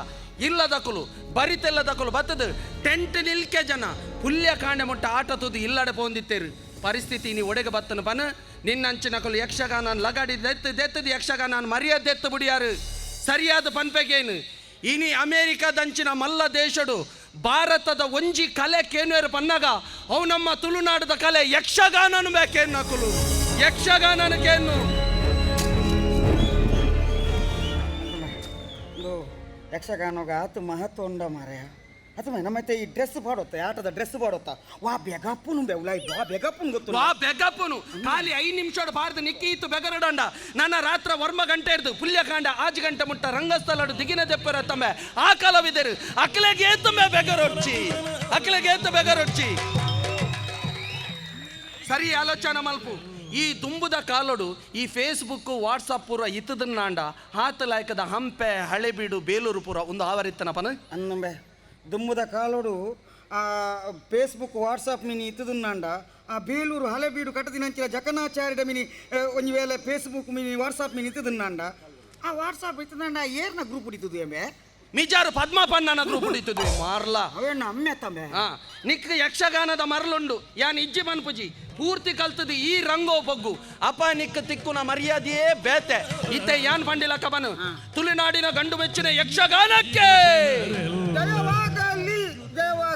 ಇಲ್ಲದಕುಲು ಬರಿತೆಲ್ಲದಕುಲು ಬತ್ತದು ಟೆಂಟ್ ನಿಲ್ಕೆ ಜನ ಪುಲ್ಯ ಕಾಂಡೆ ಮುಟ್ಟ ಆಟ ತುದು ಇಲ್ಲಡೆ ಪೋಂದಿತ್ತೇರು ಪರಿಸ್ಥಿತಿ ನೀ ಒಡೆಗೆ ಬತ್ತನು ಪನ ನಿನ್ನಂಚಿನಕಲು ಯಕ್ಷಗಾನ ಲಗಾಡಿ ದೆತ್ತದು ಯಕ್ಷಗಾನ ಮರ್ಯಾದೆತ್ತು ಬಿಡಿಯಾರು ಸರಿಯಾದ ಪನ್ಪೆಗೇನು ಇನಿ ಅಮೇರಿಕಾದಂಚಿನ ಮಲ್ಲ ದೇಶಡು ಭಾರತದ ಒಂಜಿ ಕಲೆ ಕೇನೇರು ಪನ್ನಗ ಅವು ನಮ್ಮ ತುಳುನಾಡದ ಕಲೆ ಯಕ್ಷಗಾನನು ಬೇಕೇನು ನಕುಲು ಯಕ್ಷಗಾನನಕೇನು ಯಕ್ಷಗಾನಗ ಆತು ಮಹತ್ವ ಉಂಡ ಮಾರಾಯ ಅಥವಾ ನಮ್ಮತ್ತೆ ಈ ಡ್ರೆಸ್ ಪಾಡೋತ್ತ ಆಟದ ಡ್ರೆಸ್ ಪಾಡೋತ್ತ ವಾ ಬೆಗಪ್ಪುನು ಬೆವ್ಲಾಯ್ ವಾ ಬೆಗಪ್ಪುನು ಗೊತ್ತು ವಾ ಬೆಗಪ್ಪನು ಖಾಲಿ 5 ನಿಮಿಷ ಬಾರ್ದು ನಿಕ್ಕಿ ಇತ್ತು ಬೆಗರಡಂಡ ನನ್ನ ರಾತ್ರ ವರ್ಮ ಗಂಟೆ ಇರ್ದು ಪುಲ್ಯಕಾಂಡ 5 ಗಂಟೆ ಮುಟ್ಟ ರಂಗಸ್ಥಳಡು ದಿಗಿನ ದೆಪ್ಪರ ತಮ್ಮೆ ಆ ಕಲಾವಿದರು ಅಕ್ಲೆಗೆ ಏತಮ್ಮೆ ಬೆಗರೊಚ್ಚಿ ಅಕ್ಲೆಗೆ ಏತ ಬೆಗರೊಚ್ಚಿ ಸರಿ ಆಲೋಚನೆ ಮಲ್ಪು ಈ ದುಂಬುದ ಕಾಲೋಡು ಈ ಫೇಸ್ಬುಕ್ ವಾಟ್ಸಪ್ ಪೂರ ಇತ್ತದನ್ನಾಂಡ ಹಾತಲಾಯ್ಕದ ಹಂಪೆ ಹಳೆಬೀಡು ಬೇಲೂರು ಪೂರ ಒಂದು ಆವರಿತ್ತನಪನ ಅನ್ನಂಬೆ ದುಮ್ಮುದ ಕಾಲೋಡು ಆ ಫೇಸ್ಬುಕ್ ವಾಟ್ಸಪ್ ಮಿನಿ ಇತ್ತದನ್ನಾಂಡ ಆ ಬೇಲೂರು ಹಳೆಬೀಡು ಕಟ್ಟದಿನಂಚಿನ ಜಕನಾಚಾರ್ಯದ ಮಿನಿ ಒಂದು ವೇಳೆ ಫೇಸ್ಬುಕ್ ಮಿನಿ ವಾಟ್ಸಪ್ ಮಿನಿ ಇತ್ತದನ್ನಾಂಡ ಆ ವಾಟ್ಸಪ್ ಇತ್ತದಂಡ ಏರ್ನ ಗ್ರೂಪ್ ಹಿಡಿತದು ಎಂಬೆ ಮಿಜಾರು ಪದ್ಮಪನ್ನನ ಗ್ರೂಪ್ ಹಿಡಿತದೆ ಮಾರ್ಲ ಅವೇನ ಅಮ್ಮೆ ತಮ್ಮೆ ನಿಕ್ ಯಕ್ಷಗಾನದ ಮರಲುಂಡು ಯಾನ್ ಇಜ್ಜಿ ಮನ್ಪುಜಿ ಪೂರ್ತಿ ಕಲ್ತದು ಈ ರಂಗೋ ಬಗ್ಗು ಅಪ್ಪ ನಿಕ್ ತಿಕ್ಕುನ ಮರ್ಯಾದೆಯೇ ಬೇತೆ ಇತ್ತೆ ಯಾನ್ ಪಂಡಿಲ ಕಬನು ತುಳುನಾಡಿನ ಗಂಡು ಮೆಚ್ಚಿನ ಯಕ್ಷಗಾನಕ್ಕೆ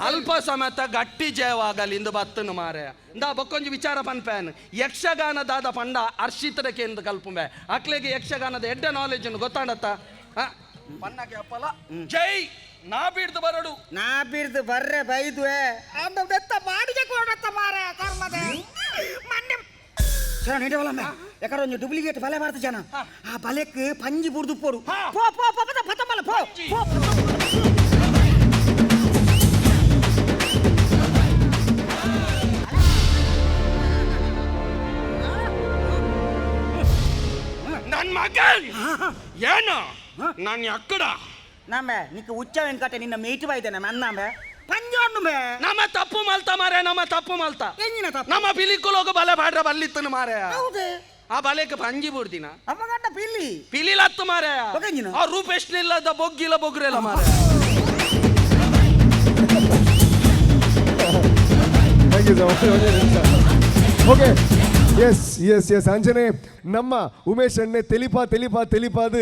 ಅಲ್ಪ ಸಮೇತ ಗಟ್ಟಿ ಜಯವಾಗಲಿ ಇಂದು ಬತ್ತನು ಮಾರೆ ಇಂದ ಬಕ್ಕೊಂಜಿ ವಿಚಾರ ಪನ್ಪೇನ್ ಯಕ್ಷಗಾನದಾದ ಪಂಡ ಅರ್ಷಿತರಕ್ಕೆ ಎಂದು ಕಲ್ಪುಂಬೆ ಅಕ್ಲೆಗೆ ಯಕ್ಷಗಾನದ ಎಡ್ಡ ನಾಲೆಜ್ ಗೊತ್ತಾಡತ್ತ ಪನ್ನಗೆ ಅಪ್ಪಲ ಜೈ ನಾ ಬಿಡ್ದು ಬರಡು ನಾ ಬಿಡ್ದು ಬರ್ರೆ ಬೈದುವೆ ಅಂದ ಬೆತ್ತ ಬಾಡಿಗೆ ಕೊಡತ್ತ ಮಾರೆ ಕರ್ಮದೆ ಮನ್ನೆ ಸರ ನೀಡವಲ್ಲ ಯಾಕಂದ್ರೆ ಒಂದು ಡೂಪ್ಲಿಕೇಟ್ ಬಲೆ ಮಾಡ್ತ ಜನ ಆ ಬಲೆಕ್ಕೆ ಪಂಜಿ ಬುಡ್ದು ಪೋಡು ಪೋ ಪೋ ಪೋ ಪತಮಲ್ಲ ಪೋ ಪೋ ನನ್ ಮಗನ್ ಏನು ನಾನು ಅಕ್ಕಡ ನಮ್ಮೆ ನಿಕ್ಕ ಉಚ್ಚ ವೆಂಕಟ ನಿನ್ನ ಮೇಟಿ ಬಾಯ್ದೆ ನಮ್ಮ ಅನ್ನಂಬೆ ಪಂಜೋಣ್ಣು ಬೇ ನಮ್ಮ ತಪ್ಪು ಮಲ್ತ ಮಾರೆ ನಮ್ಮ ತಪ್ಪು ಮಲ್ತ ಎಂಜಿನ ತಪ್ಪು ನಮ್ಮ ಬಿಲಿಕುಲೋಗ ಬಲೆ ಬಾಡ್ರ ಬಲ್ಲಿತ್ತನು ಮಾರೆ ಹೌದು ಆ ಬಲೆಗೆ ಪಂಜಿ ಬುಡ್ದಿನ ಅಮ್ಮಗಡ್ಡ ಪಿಲ್ಲಿ ಪಿಲಿಲತ್ತು ಮಾರೆ ಬೊಗಂಜಿನ ಆ ರೂಪೇಶ್ನಿಲ್ಲದ ಬೊಗ್ಗಿಲ ಬೊಗ್ರೆಲ್ಲ ಮಾರೆ ಓಕೆ ಎಸ್ ಅಂಚನೆ ನಮ್ಮ ಉಮೇಶ್ ಅಣ್ಣೆ ತೆಲಿಪಾದು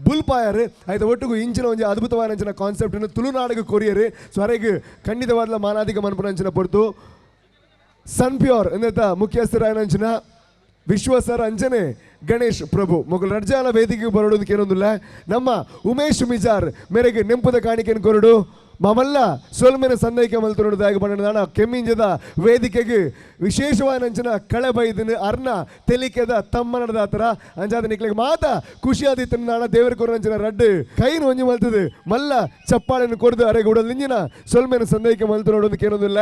ಬುಲ್ಪಾಯರು ಆಯ್ತು ಒಟ್ಟಿಗೂ ಇಂಚಿನ ಒಂದು ಅದ್ಭುತವಾದ ಕಾನ್ಸೆಪ್ಟ್ ತುಳುನಾಡಿಗೆ ಕೊರಿಯರು ಸೊ ಅರೆಗೆ ಖಂಡಿತವಾದ ಮಾನಾದಿಕ ಮನಪನಂಚಿನ ಪೊರ್ತು ಸನ್ ಪ್ಯೂರ್ ಎಂತ ಮುಖ್ಯಸ್ಥರಾಯನಂಚಿನ ವಿಶ್ವ ಸರ್ ಅಂಚನೆ ಗಣೇಶ್ ಪ್ರಭು ಮೊಗಲು ರಡ್ಜಾಲ ವೇದಿಕೆಗೆ ಬರೋದಕ್ಕೆ ಏನೊಂದಿಲ್ಲ ನಮ್ಮ ಉಮೇಶ್ ಮಿಜಾರ್ ಮೇರೆಗೆ ನೆಂಪದ ಕಾಣಿಕೆಯನ್ನು ಕೊರಡು ಮಮಲ್ಲ ಸೊಲ್ಮೆನ ಸಂದೈಕೆ ಮಲ್ತುನೋದಾಗಿ ಬಣ್ಣ ಕೆಮ್ಮಿಂಜದ ವೇದಿಕೆಗೆ ವಿಶೇಷವಾದ ಕಳೆಬೈದಿನ ಅರ್ನ ತೆಲಿಕೆದ ತಮ್ಮನದ ಹತ್ರ ಅಂಜಾದ ನಿಕ್ಲಿಗೆ ಮಾತ ಖುಷಿಯಾದಿತ್ತು ನಾಣ ದೇವರ ಕೊರಂಚಿನ ರಡ್ಡು ಕೈನು ಒಂಜಿ ಮಲ್ತದು ಮಲ್ಲ ಚಪ್ಪಾಳೆಯನ್ನು ಕೊಡ್ದು ಅರೆಗೆ ಉಡಲಿಂಜಿನ ಸೊಲ್ಮೆನ ಸಂದೈಕೆ ಮಲ್ತುನೋದಕ್ಕೆ ಏನೊಂದಿಲ್ಲ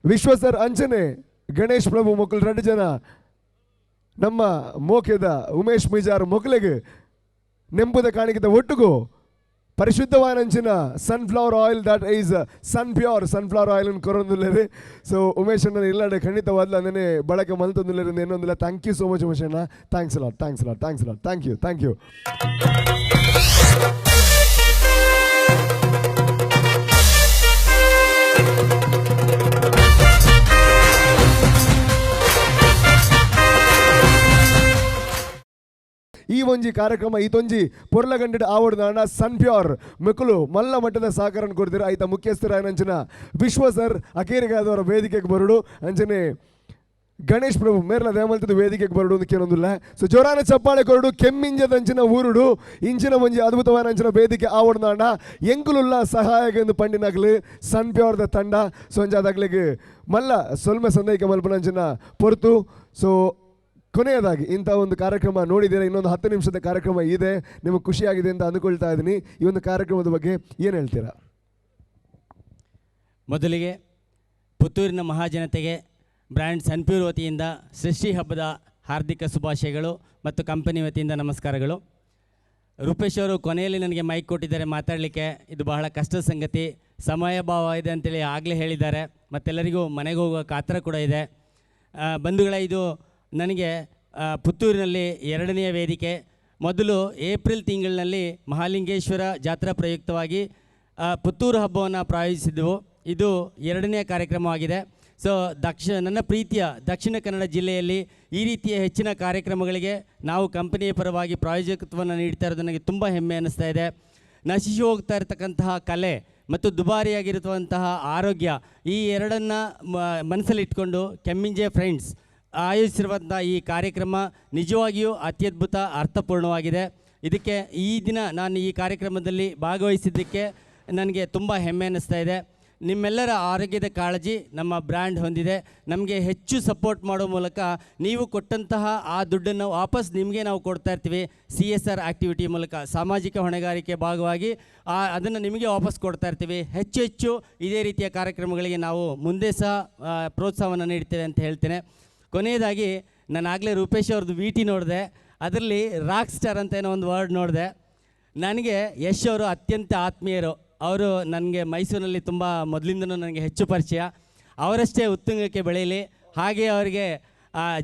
ವಿಶ್ವ ಸರ್ ಅಂಚನೆ ಗಣೇಶ್ ಪ್ರಭು ಮಕ್ಕಳು 2 ಜನ ನಮ್ಮ ಮೋಕೆದ ಉಮೇಶ್ ಮಿಜಾರ್ ಮೊಕ್ಕಲಿಗೆ ನೆಂಪುದ ಕಾಣಿಕೆದ ಒಟ್ಟಿಗೂ ಪರಿಶುದ್ಧವಾದಂಚಿನ sunflower oil that is sun pure sunflower oil ಕೊರೊಂದಿಲ್ಲರಿ ಸೊ ಉಮೇಶ್ ಅಣ್ಣ ಇಲ್ಲಡೆ ಖಂಡಿತವಾದ್ಲ ಅದನ್ನೇ ಬಳಕೆ ಮಲ್ತೊಂದಿಲ್ಲರಿ ಏನೊಂದಿಲ್ಲ thank you so much Umesh ಅಣ್ಣ ಥ್ಯಾಂಕ್ಸ್ ಲಾಟ್ ಥ್ಯಾಂಕ್ ಯು ಈ ಒಂಜಿ ಕಾರ್ಯಕ್ರಮ ಈತೊಂಜಿ ಪೊರ್ಲಗಂಡದ ಆವಡ್ದಾಂಡ ಸನ್ ಪ್ಯೂರ್ ಮಿಕ್ಕಲು ಮಲ್ಲ ಮಟ್ಟದ ಸಹಕಾರ ಕೊಡ್ತೀರ ಆಯ್ತ ಮುಖ್ಯಸ್ಥರಾಯನಂಚಿನ ವಿಶ್ವ ಸರ್ ಅಕೇರಿಗಾದವರ ವೇದಿಕೆಗೆ ಬರೋಡು ಅಂಚನೆ ಗಣೇಶ್ ಪ್ರಭು ಮೇರ್ಲ ದೇಮಲ್ತದ ವೇದಿಕೆಗೆ ಬರೋಡು ಅಂತ ಕೇಳೋದಿಲ್ಲ ಸೊ ಜೋರಾನ ಚಪ್ಪಾಳೆ ಕೊರಡು ಕೆಮ್ಮಿಂಜದಂಚಿನ ಊರುಡು ಇಂಚಿನ ಒಂಜಿ ಅದ್ಭುತವಾದ ಅಂಚಿನ ವೇದಿಕೆ ಆವಡ್ದಾಂಡ ಎಂಕುಲುಲ್ಲ ಸಹಾಯಕ ಪಂಡಿನಗ್ಲು ಸನ್ ಪ್ಯೂರ್ದ ತಂಡ ಸೊ ಅಂಜಾದಾಗ್ಲಿಗೆ ಮಲ್ಲ ಸೊಲ್ಮೆ ಸಂದೈಕೆ ಮಲ್ಪನಂಚಿನ ಪೊರ್ತು ಸೊ ಕೊನೆಯದಾಗಿ ಇಂಥ ಒಂದು ಕಾರ್ಯಕ್ರಮ ನೋಡಿದ್ದೀರಾ ಇನ್ನೊಂದು 10 ನಿಮಿಷದ ಕಾರ್ಯಕ್ರಮ ಇದೆ ನಿಮಗೆ ಖುಷಿಯಾಗಿದೆ ಅಂತ ಅಂದುಕೊಳ್ತಾ ಇದ್ದೀನಿ ಈ ಒಂದು ಕಾರ್ಯಕ್ರಮದ ಬಗ್ಗೆ ಏನು ಹೇಳ್ತೀರಾ? ಮೊದಲಿಗೆ ಪುತ್ತೂರಿನ ಮಹಾಜನತೆಗೆ ಬ್ರ್ಯಾಂಡ್ ಸನ್ಪ್ಯೂರ್ ವತಿಯಿಂದ ಸೃಷ್ಟಿ ಹಬ್ಬದ ಹಾರ್ದಿಕ ಶುಭಾಶಯಗಳು ಮತ್ತು ಕಂಪನಿ ವತಿಯಿಂದ ನಮಸ್ಕಾರಗಳು. ರೂಪೇಶ್ ಅವರು ಕೊನೆಯಲ್ಲಿ ನನಗೆ ಮೈಕ್ ಕೊಟ್ಟಿದ್ದಾರೆ ಮಾತಾಡಲಿಕ್ಕೆ. ಇದು ಬಹಳ ಕಷ್ಟದ ಸಂಗತಿ, ಸಮಯಭಾವ ಇದೆ ಅಂತೇಳಿ ಆಗಲೇ ಹೇಳಿದ್ದಾರೆ. ಮತ್ತೆಲ್ಲರಿಗೂ ಮನೆಗೆ ಹೋಗುವ ಕಾತರ ಕೂಡ ಇದೆ. ಬಂಧುಗಳ, ಇದು ನನಗೆ ಪುತ್ತೂರಿನಲ್ಲಿ 2ನೆಯ ವೇದಿಕೆ. ಮೊದಲು ಏಪ್ರಿಲ್ ತಿಂಗಳಿನಲ್ಲಿ ಮಹಾಲಿಂಗೇಶ್ವರ ಜಾತ್ರಾ ಪ್ರಯುಕ್ತವಾಗಿ ಪುತ್ತೂರು ಹಬ್ಬವನ್ನು ಪ್ರಾಯೋಜಿಸಿದ್ದೆವು. ಇದು 2ನೇ ಕಾರ್ಯಕ್ರಮವಾಗಿದೆ. ಸೊ ನನ್ನ ಪ್ರೀತಿಯ ದಕ್ಷಿಣ ಕನ್ನಡ ಜಿಲ್ಲೆಯಲ್ಲಿ ಈ ರೀತಿಯ ಹೆಚ್ಚಿನ ಕಾರ್ಯಕ್ರಮಗಳಿಗೆ ನಾವು ಕಂಪನಿಯ ಪರವಾಗಿ ಪ್ರಾಯೋಜಕತ್ವವನ್ನು ನೀಡ್ತಾ ಇರೋದು ನನಗೆ ತುಂಬ ಹೆಮ್ಮೆ ಅನ್ನಿಸ್ತಾ ಇದೆ. ನಶಿಸಿ ಹೋಗ್ತಾ ಇರತಕ್ಕಂತಹ ಕಲೆ ಮತ್ತು ದುಬಾರಿಯಾಗಿರುವಂತಹ ಆರೋಗ್ಯ, ಈ ಎರಡನ್ನು ಮನಸ್ಸಲ್ಲಿಟ್ಕೊಂಡು ಕೆಮ್ಮಿಂಜೆ ಫ್ರೆಂಡ್ಸ್ ಆಯೋಜಿಸಿರುವಂಥ ಈ ಕಾರ್ಯಕ್ರಮ ನಿಜವಾಗಿಯೂ ಅತ್ಯದ್ಭುತ, ಅರ್ಥಪೂರ್ಣವಾಗಿದೆ. ಇದಕ್ಕೆ ಈ ದಿನ ನಾನು ಈ ಕಾರ್ಯಕ್ರಮದಲ್ಲಿ ಭಾಗವಹಿಸಿದ್ದಕ್ಕೆ ನನಗೆ ತುಂಬ ಹೆಮ್ಮೆ ಅನ್ನಿಸ್ತಾ ಇದೆ. ನಿಮ್ಮೆಲ್ಲರ ಆರೋಗ್ಯದ ಕಾಳಜಿ ನಮ್ಮ ಬ್ರ್ಯಾಂಡ್ ಹೊಂದಿದೆ. ನಮಗೆ ಹೆಚ್ಚು ಸಪೋರ್ಟ್ ಮಾಡೋ ಮೂಲಕ ನೀವು ಕೊಟ್ಟಂತಹ ಆ ದುಡ್ಡನ್ನು ವಾಪಸ್ ನಿಮಗೆ ನಾವು ಕೊಡ್ತಾ ಇರ್ತೀವಿ. CSR ಆ್ಯಕ್ಟಿವಿಟಿ ಮೂಲಕ ಸಾಮಾಜಿಕ ಹೊಣೆಗಾರಿಕೆ ಭಾಗವಾಗಿ ಅದನ್ನು ನಿಮಗೆ ವಾಪಸ್ ಕೊಡ್ತಾ ಇರ್ತೀವಿ. ಹೆಚ್ಚು ಇದೇ ರೀತಿಯ ಕಾರ್ಯಕ್ರಮಗಳಿಗೆ ನಾವು ಮುಂದೆ ಸಹ ಪ್ರೋತ್ಸಾಹವನ್ನು ನೀಡ್ತೇವೆ ಅಂತ ಹೇಳ್ತೇನೆ. ಕೊನೆಯದಾಗಿ ನಾನು ಆಗಲೇ ರೂಪೇಶ್ ಅವ್ರದ್ದು VT ನೋಡಿದೆ, ಅದರಲ್ಲಿ ರಾಕ್ ಸ್ಟಾರ್ ಅಂತ ಏನೋ ಒಂದು ವರ್ಡ್ ನೋಡಿದೆ. ನನಗೆ ಯಶ್ ಅವರು ಅತ್ಯಂತ ಆತ್ಮೀಯರು. ಅವರು ನನಗೆ ಮೈಸೂರಿನಲ್ಲಿ ತುಂಬ ಮೊದಲಿಂದನೂ ನನಗೆ ಹೆಚ್ಚು ಪರಿಚಯ. ಅವರಷ್ಟೇ ಉತ್ತುಂಗಕ್ಕೆ ಬೆಳೀಲಿ, ಹಾಗೆ ಅವರಿಗೆ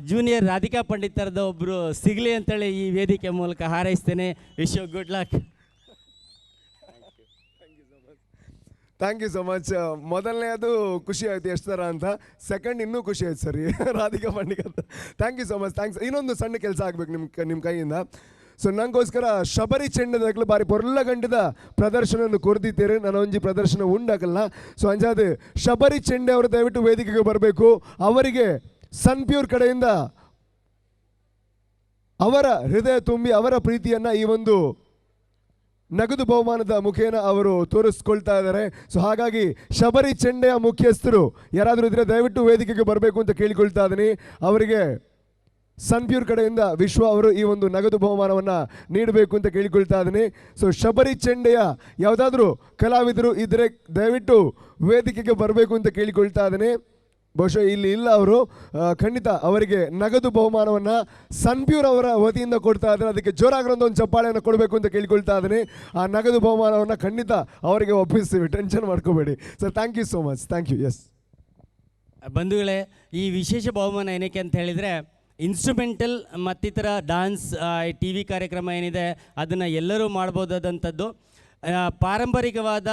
ಜೂನಿಯರ್ ರಾಧಿಕಾ ಪಂಡಿತರದ ಒಬ್ಬರು ಸಿಗಲಿ ಅಂತೇಳಿ ಈ ವೇದಿಕೆ ಮೂಲಕ ಹಾರೈಸ್ತೇನೆ. Wish you good luck. Thank you so much. ಮೊದಲನೇದು ಖುಷಿ ಆಯಿತು ಎಷ್ಟು ಥರ ಅಂತ, ಸೆಕೆಂಡ್ ಇನ್ನೂ ಖುಷಿ ಆಯ್ತು ಸರಿ ರಾಧಿಕಾ ಪಂಡಿತ್ ಅಂತ. Thank you so much, thanks. ಇನ್ನೊಂದು ಸಣ್ಣ ಕೆಲಸ ಆಗಬೇಕು ನಿಮ್ಮ ಕೈಯಿಂದ. ಸೊ ನಂಗೋಸ್ಕರ ಶಬರಿ ಚೆಂಡದಾಗಲು ಬಾರಿ ಪೊರ್ಲ ಗಂಟದ ಪ್ರದರ್ಶನ ಕೊರ್ದಿದ್ದೀರಿ. ನಾನು ಒಂಜಿ ಪ್ರದರ್ಶನ ಉಂಡಾಕಲ್ಲ. ಸೊ ಅಂಜಾದ ಶಬರಿ ಚೆಂಡೆ ಅವರು ದಯವಿಟ್ಟು ವೇದಿಕೆಗೆ ಬರಬೇಕು. ಅವರಿಗೆ ಸನ್ಪ್ಯೂರ್ ಕಡೆಯಿಂದ ಅವರ ಹೃದಯ ತುಂಬಿ ಅವರ ಪ್ರೀತಿಯನ್ನು ಈ ಒಂದು ನಗದು ಬಹುಮಾನದ ಮುಖೇನ ಅವರು ತೋರಿಸ್ಕೊಳ್ತಾ ಇದ್ದಾರೆ. ಸೊ ಹಾಗಾಗಿ ಶಬರಿ ಚೆಂಡೆಯ ಮುಖ್ಯಸ್ಥರು ಯಾರಾದರೂ ಇದ್ದರೆ ದಯವಿಟ್ಟು ವೇದಿಕೆಗೆ ಬರಬೇಕು ಅಂತ ಕೇಳಿಕೊಳ್ತಾ ಇದ್ದೀನಿ. ಅವರಿಗೆ ಸನ್ಪ್ಯೂರ್ ಕಡೆಯಿಂದ ವಿಶ್ವ ಅವರು ಈ ಒಂದು ನಗದು ಬಹುಮಾನವನ್ನು ನೀಡಬೇಕು ಅಂತ ಕೇಳಿಕೊಳ್ತಾ ಇದ್ದೀನಿ. ಸೊ ಶಬರಿ ಚೆಂಡೆಯ ಯಾವುದಾದ್ರೂ ಕಲಾವಿದರು ಇದ್ದರೆ ದಯವಿಟ್ಟು ವೇದಿಕೆಗೆ ಬರಬೇಕು ಅಂತ ಕೇಳಿಕೊಳ್ತಾ ಇದ್ದೀನಿ. ಬಹುಶಃ ಇಲ್ಲಿ ಇಲ್ಲ ಅವರು. ಖಂಡಿತ ಅವರಿಗೆ ನಗದು ಬಹುಮಾನವನ್ನು ಸನ್ಪ್ಯೂರ್ ಅವರ ವತಿಯಿಂದ ಕೊಡ್ತಾ ಇದ್ದಾರೆ. ಅದಕ್ಕೆ ಜೋರಾಗಿರೋದು ಒಂದು ಚಪ್ಪಾಳೆಯನ್ನು ಕೊಡಬೇಕು ಅಂತ ಕೇಳಿಕೊಳ್ತಾ ಇದ್ದೀನಿ. ಆ ನಗದು ಬಹುಮಾನವನ್ನು ಖಂಡಿತ ಅವರಿಗೆ ಒಪ್ಪಿಸ್ತೀವಿ, ಟೆನ್ಷನ್ ಮಾಡ್ಕೋಬೇಡಿ sir. Thank you so much. Thank you. Yes ಬಂಧುಗಳೇ, ಈ ವಿಶೇಷ ಬಹುಮಾನ ಏನಕ್ಕೆ ಅಂತ ಹೇಳಿದರೆ, ಇನ್ಸ್ಟ್ರೂಮೆಂಟಲ್ ಮತ್ತಿತರ ಡಾನ್ಸ್ TV ಕಾರ್ಯಕ್ರಮ ಏನಿದೆ ಅದನ್ನು ಎಲ್ಲರೂ ಮಾಡ್ಬೋದಾದಂಥದ್ದು. ಪಾರಂಪರಿಕವಾದ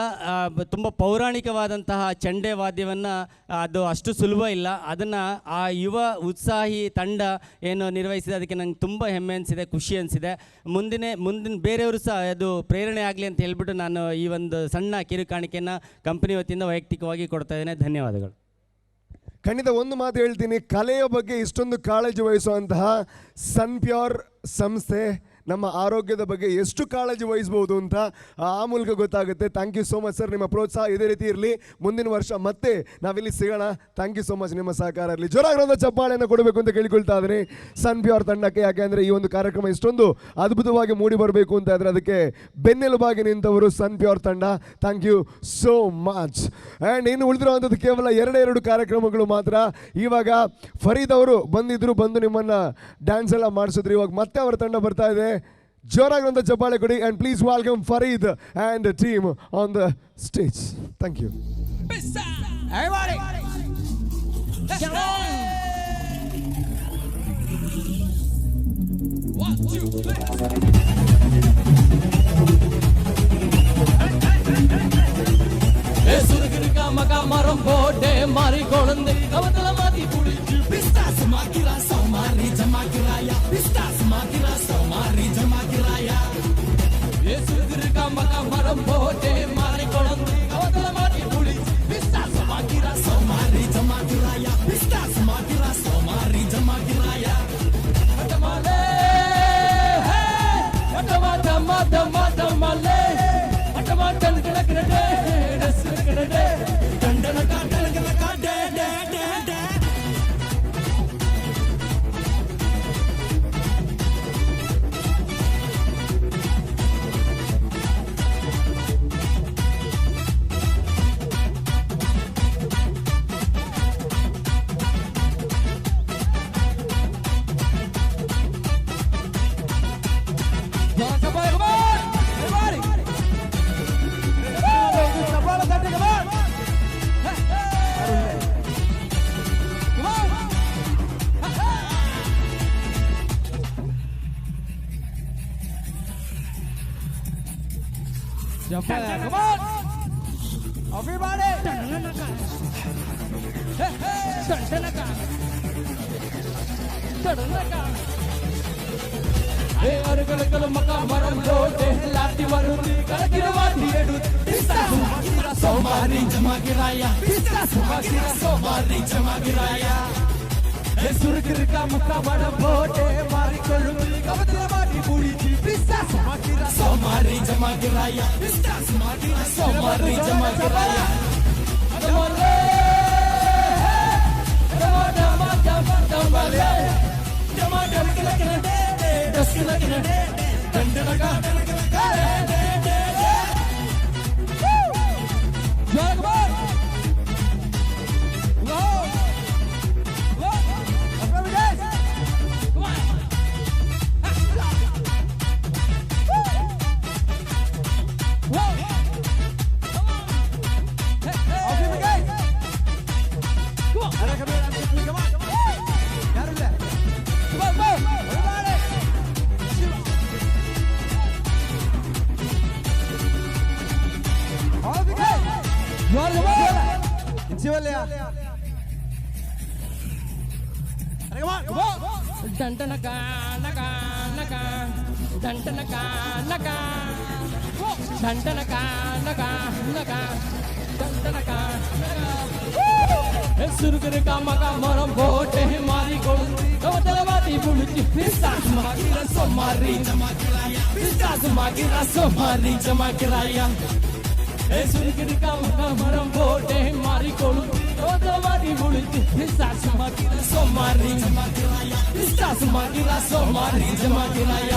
ತುಂಬ ಪೌರಾಣಿಕವಾದಂತಹ ಚಂಡೆ ವಾದ್ಯವನ್ನು ಅದು ಅಷ್ಟು ಸುಲಭ ಇಲ್ಲ. ಅದನ್ನು ಆ ಯುವ ಉತ್ಸಾಹಿ ತಂಡ ಏನು ನಿರ್ವಹಿಸಿದೆ ಅದಕ್ಕೆ ನಂಗೆ ತುಂಬ ಹೆಮ್ಮೆ ಅನಿಸಿದೆ, ಖುಷಿ ಅನಿಸಿದೆ. ಮುಂದಿನ ಬೇರೆಯವರು ಸಹ ಅದು ಪ್ರೇರಣೆ ಆಗಲಿ ಅಂತ ಹೇಳ್ಬಿಟ್ಟು ನಾನು ಈ ಒಂದು ಸಣ್ಣ ಕಿರುಕಾಣಿಕೆಯನ್ನು ಕಂಪನಿ ವತಿಯಿಂದ ವೈಯಕ್ತಿಕವಾಗಿ ಕೊಡ್ತಾ ಇದ್ದೇನೆ. ಧನ್ಯವಾದಗಳು. ಖಂಡಿತ ಒಂದು ಮಾತು ಹೇಳ್ತೀನಿ, ಕಲೆಯ ಬಗ್ಗೆ ಇಷ್ಟೊಂದು ಕಾಳಜಿ ವಹಿಸುವಂತಹ ಸನ್ಪ್ಯೂರ್ ಸಂಸ್ಥೆ ನಮ್ಮ ಆರೋಗ್ಯದ ಬಗ್ಗೆ ಎಷ್ಟು ಕಾಳಜಿ ವಹಿಸ್ಬೋದು ಅಂತ ಆ ಮೂಲಕ ಗೊತ್ತಾಗುತ್ತೆ. Thank you so much sir. ನಿಮ್ಮ ಪ್ರೋತ್ಸಾಹ ಇದೇ ರೀತಿ ಇರಲಿ. ಮುಂದಿನ ವರ್ಷ ಮತ್ತೆ ನಾವಿಲ್ಲಿ ಸಿಗೋಣ. Thank you so much. ನಿಮ್ಮ ಸಹಕಾರ ಇರಲಿ. ಜೋರಾಗಿರೋದು ಚಪ್ಪಾಳೆಯನ್ನು ಕೊಡಬೇಕು ಅಂತ ಕೇಳಿಕೊಳ್ತಾ ಇದ್ದೀನಿ ಸನ್ಪ್ಯೂರ್ ತಂಡಕ್ಕೆ. ಯಾಕೆಂದರೆ ಈ ಒಂದು ಕಾರ್ಯಕ್ರಮ ಇಷ್ಟೊಂದು ಅದ್ಭುತವಾಗಿ ಮೂಡಿ ಬರಬೇಕು ಅಂತ ಇದ್ರೆ ಅದಕ್ಕೆ ಬೆನ್ನೆಲುಬಾಗಿ ನಿಂತವರು ಸನ್ಪ್ಯೂರ್ ತಂಡ. Thank you so much. And ಇನ್ನು ಉಳಿದಿರುವಂಥದ್ದು ಕೇವಲ ಎರಡೇ ಕಾರ್ಯಕ್ರಮಗಳು ಮಾತ್ರ. ಇವಾಗ ಫರೀದ್ ಅವರು ಬಂದು ನಿಮ್ಮನ್ನು ಡ್ಯಾನ್ಸ್ ಎಲ್ಲ ಮಾಡಿಸಿದ್ರು. ಇವಾಗ ಮತ್ತೆ ಅವರ ತಂಡ ಬರ್ತಾ ಇದೆ. ಜೋರಾಗಿರುವಂಥ ಚಪ್ಪಾಳೆ ಕೊಡಿ. And please welcome Farid and team on the stage. Thank you. மக மரம் போட்டே மாறி கொழுந்து கவத்தல மாத்தி குளிச்சு பிஸ்தாஸ் மாக்கிரா சோமாரி ஜமாக்கிராயா பிஸ்தாஸ் மாக்கிரா சோமாரி ஜமாக்கிராயா ஏசுகிருக்கா மக மரம் போட்டே மாறி கொழுந்து கவத்தல மாத்தி குளிச்சு பிஸ்தாஸ் மாக்கிரா சோமாரி ஜமாக்கிராயா பிஸ்தாஸ் மாக்கிரா சோமாரி ஜமாக்கிராயா அட்டமாலே ஹே அட்டமா தம்மா தம்மா தம்மாலே அட்டமா கண் கணக்கறடே டஸ் கணக்கறடே கண்டன காட்டன காட்டே டே டே டே Come on! Everybody! Hey, argalagalu maka maram lote lati varundi kalakiravaati edu pista sumakira somari jamagiraya pista sumakira somari jamagiraya ಸುರುಕಿರುಕ ಮುಖ ಮಡ ಬೋಟೆ ಮಾರಿಕೊಳ್ಳು ಕವತಿನ ಮಾಡಿ ಬುಳಿಚಿ ಪಿಸ್ತಾಸ್ ಮಾಕಿರ ಸೋಮಾರಿ ಜಮಾಗಿರಾಯ ಪಿಸ್ತಾಸ್ ಮಾಕಿರ ಸೋಮಾರಿ ಜಮಾಗಿರಾಯ ಅದಮಲೆ ದಮ ದಮ ದಮಲೆ ದಮ ದಮ ಕಲಕನೆ ದಸ್ಕಲಕನೆ ದಂಡನಗ ದಂಟನಕ ನಕ ನಕ ದಂಟನಕ ನಕ ದಂಟನಕ ನಕ ನಕ ದಂಟನಕ ಸುರುಕುರುಕ ಮಗ ಮರಂ ಬೋಟೆ ಮಾರಿಕೊಳ್ಳು ಕವತಲವಾದಿ ಬುಳುಚಿ ಪಿಸ್ತಾಸ್ ಮಾಗಿರ ಸೋಮಾರಿ ಜಮಾಗಿರಾಯ ಪಿಸ್ತಾಸ್ ಮಾಗಿರ ಸೋಮಾರಿ ಜಮಾಗಿರಾಯ ಸುರುಕುರುಕ ಮಗ ಮರಂ ಬೋಟೆ ಮಾರಿಕೊಳ್ಳು ಕವತಲವಾದಿ ಬುಳುಚಿ ಪಿಸ್ತಾಸ್ ಮಾಗಿರ ಸೋಮಾರಿ ಜಮಾಗಿರಾಯ ಪಿಸ್ತಾಸ್ ಮಾಗಿರ ಸೋಮಾರಿ ಜಮಾಗಿರಾಯ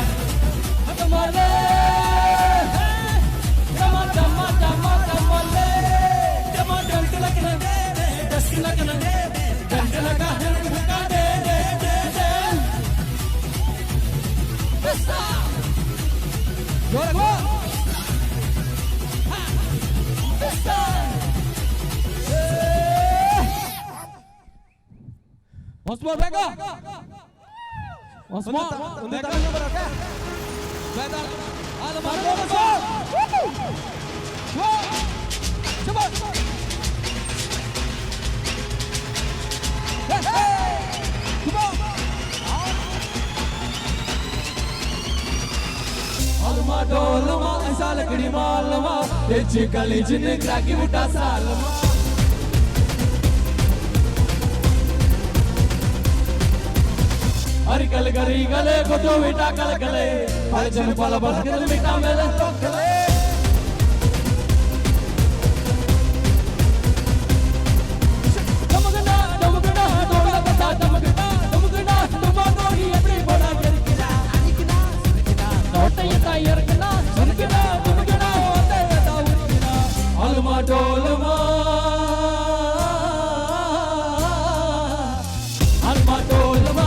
ಅದಮಲೆ ದಮ ದಮ ದಮ ದಮಲೆ ದಮ ದಂಟಲಕನೆ ದಸ್ಕಲಕನೆ ದಂಟಲಕ ದಂಟಲಕ ದೇ ದೇ ದೇ ದೇ ಪಿಸ್ತಾ ಜೋರಗೋ ಪಿಸ್ತಾ Osmar Bega Osmar untuk tangan nomor oke Beta ada mana Osmar coba Alma dolma asal kiri malma Eci kali jine kraki muta salma Hari kali gari gale koto vita kal gale Hari jam pala bas kal vita mele tokale Damagana dola kata damagana damagori every boda gerkina anikina surkina nota yata yerkina surkina damagana ote yata urkina alma dolma alma dolma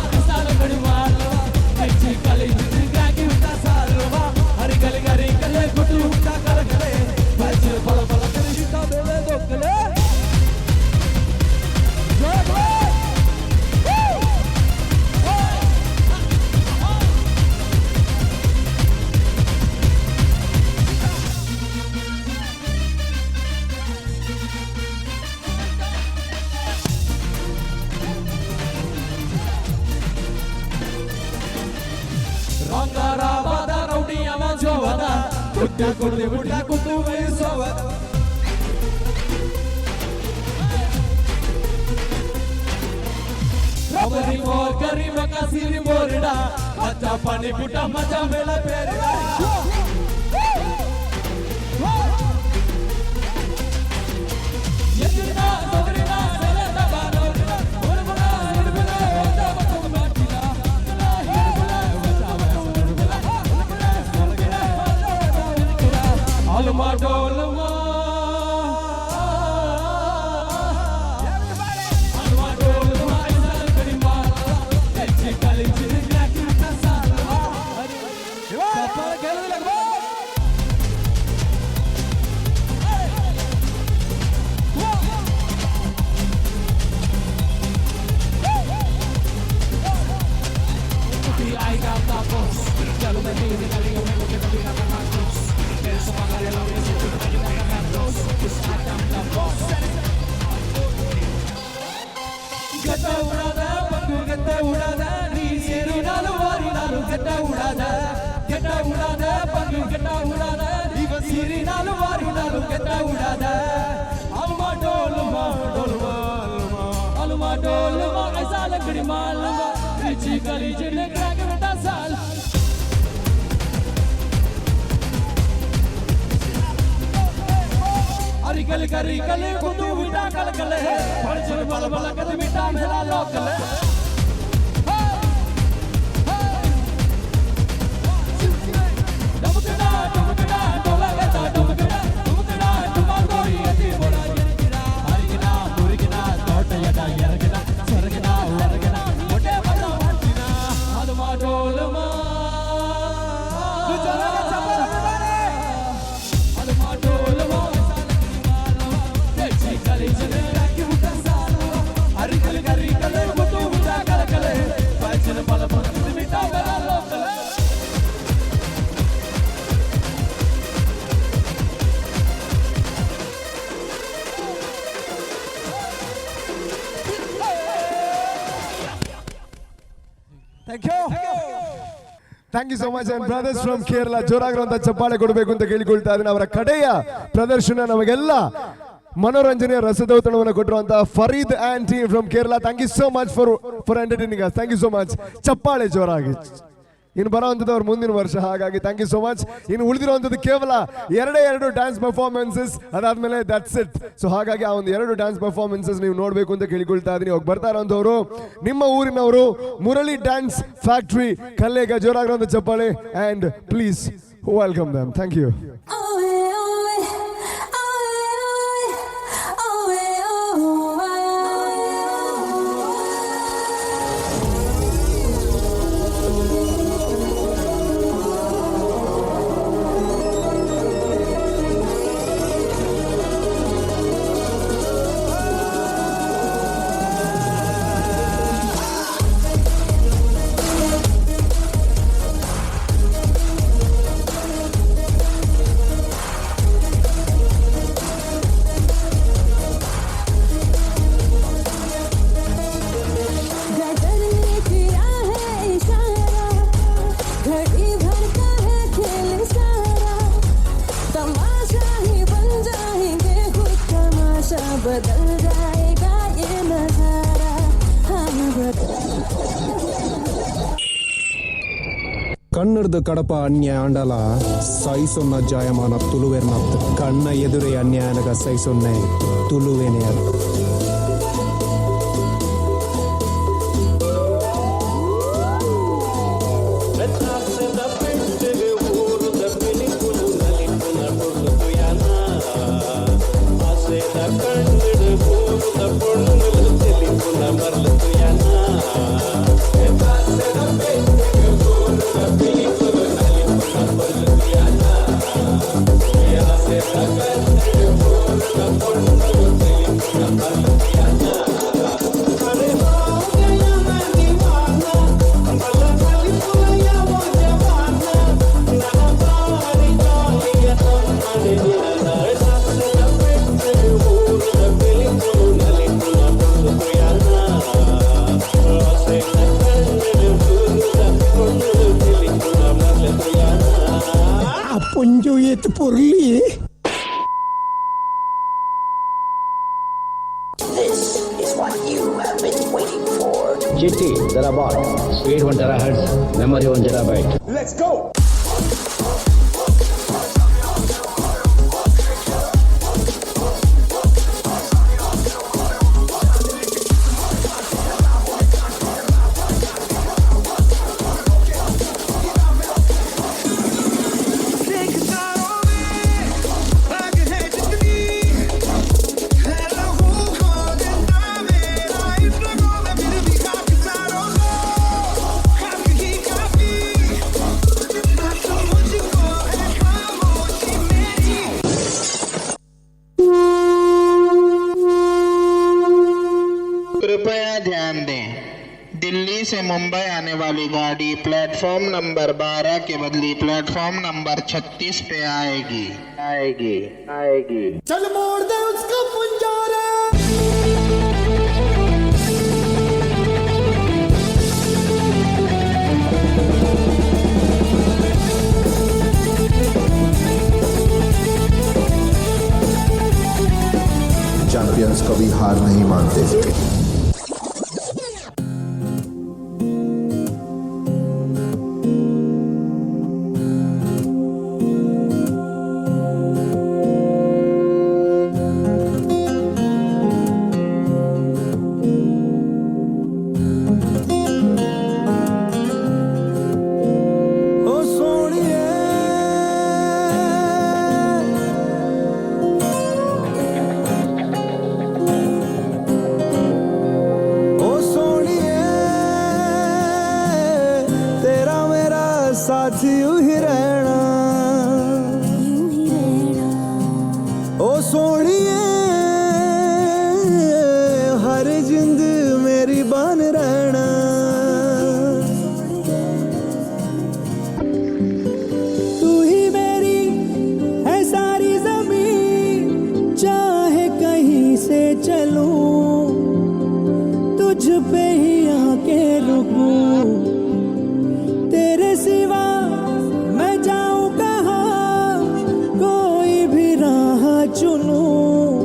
Buddha kutu mesowa Rabari mor kari makasiri morda Acha pani puta macha mela perda Yedina sodrina selada banodina Ormana hirbuna onda matmatila Alma dolma Alma dolma isal karima Eci kali jine kraki muta salma Kapal gelu lagba Ai got the boss Jalu me baby kali yo me lo que te diga me matos Eso pagaré lo que se te ayuda a ganar I am the boss Gata urada pangu gata urada ni seru nalu vari nalu gata urada pangu gata urada iva siri nalu vari nalu gata urada alma dolma alma dolma aisa लकड़ी मार लूंगा नीची गली जिन्हें crack बेटा साल auricle Karikal खुदू beta कल कल है फर्जन बल बल कद बिटा मेरा लोकल डुमकड़ा डुमकड़ा डोला गता डुमकड़ा डुमकड़ा डुमा कोई अति बोला गिरगिरा हरिगिना मुरिगिना तोट यदा यरगिना सरगिना वरगिना मोटे बड़ा हंसिना आदमा डोलमा दुजरा चपल बने आदमा डोलमा thank you so much and brothers from Kerala ಜೋರಾಗಿರುವಂತ ಚಪ್ಪಾಳೆ ಕೊಡಬೇಕು ಅಂತ ಕೇಳಿಕೊಳ್ತಾ ಇದ್ದೀನಿ. ಅವರ ಕಡೆಯ ಪ್ರದರ್ಶನ ನಮಗೆಲ್ಲ ಮನೋರಂಜನೆಯ ರಸದೌತಣವನ್ನು ಕೊಟ್ಟಿರುವಂತಹ Farid and team from Kerala. Thank you so much for entertaining us. Thank you so much. ಚಪ್ಪಾಳೆ ಜೋರಾಗಿ. ಇನ್ನು ಬರೋವಂಥದ್ದು ಅವ್ರ ಮುಂದಿನ ವರ್ಷ, ಹಾಗಾಗಿ ಥ್ಯಾಂಕ್ ಯು ಸೋ ಮಚ್. ಇನ್ನು ಉಳಿದಿರುವಂಥದ್ದು ಕೇವಲ ಎರಡು ಡ್ಯಾನ್ಸ್ ಪರ್ಫಾರ್ಮೆನ್ಸಸ್, ಅದಾದ್ಮೇಲೆ ದಟ್ಸ್ ಇಟ್. ಸೊ ಹಾಗಾಗಿ ಆ ಒಂದು 2 ಡ್ಯಾನ್ಸ್ ಪರ್ಫಾರ್ಮೆನ್ಸಸ್ ನೀವು ನೋಡಬೇಕು ಅಂತ ಕೇಳಿಕೊಳ್ತಾ ಇದ್ದೀನಿ. ಇವಾಗ ಬರ್ತಾ ಇರೋಂಥವ್ರು ನಿಮ್ಮ ಊರಿನವರು, ಮುರಳಿ ಡ್ಯಾನ್ಸ್ ಫ್ಯಾಕ್ಟ್ರಿ ಕಲ್ಲೇಗ. ಜೋರಾಗಿರುವಂಥ ಚಪ್ಪಾಳೆ and please welcome them. Thank you. ಕನ್ನಡದ ಕಡಪ ಅನ್ಯಾಯ ಆಂಡಲ ಸೈಸೊನ್ನ ಜಾಯಮಾನ ತುಳುವೆರ್ನತ್ ಕಣ್ಣ ಎದುರೇ ಅನ್ಯಾಯನಗ ಸೈಸೊನ್ನೆ ತುಳುವೇನೆ ಅದು. GT जरा बात speed 1 THz memory 1 GB. Let's go. कृपया ध्यान दें, दिल्ली से मुंबई आने वाली गाड़ी प्लेटफॉर्म नंबर 12 के बदले प्लेटफॉर्म नंबर 36 पे आएगी. चल मोड़ दे उसका पंजारा. चैंपियंस कभी हार नहीं मानते. चुनूं,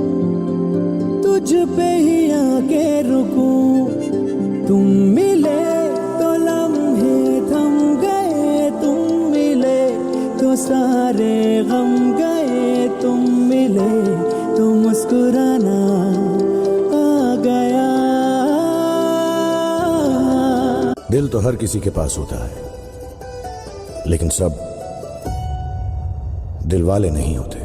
तुझ पे ही आके रुकूं। तुम मिले तो लम्हे थम गए, तुम मिले तो सारे गम गए, तुम मिले तो मुस्कुराना आ गया। दिल तो हर किसी के पास होता है, लेकिन सब दिल वाले नहीं होते।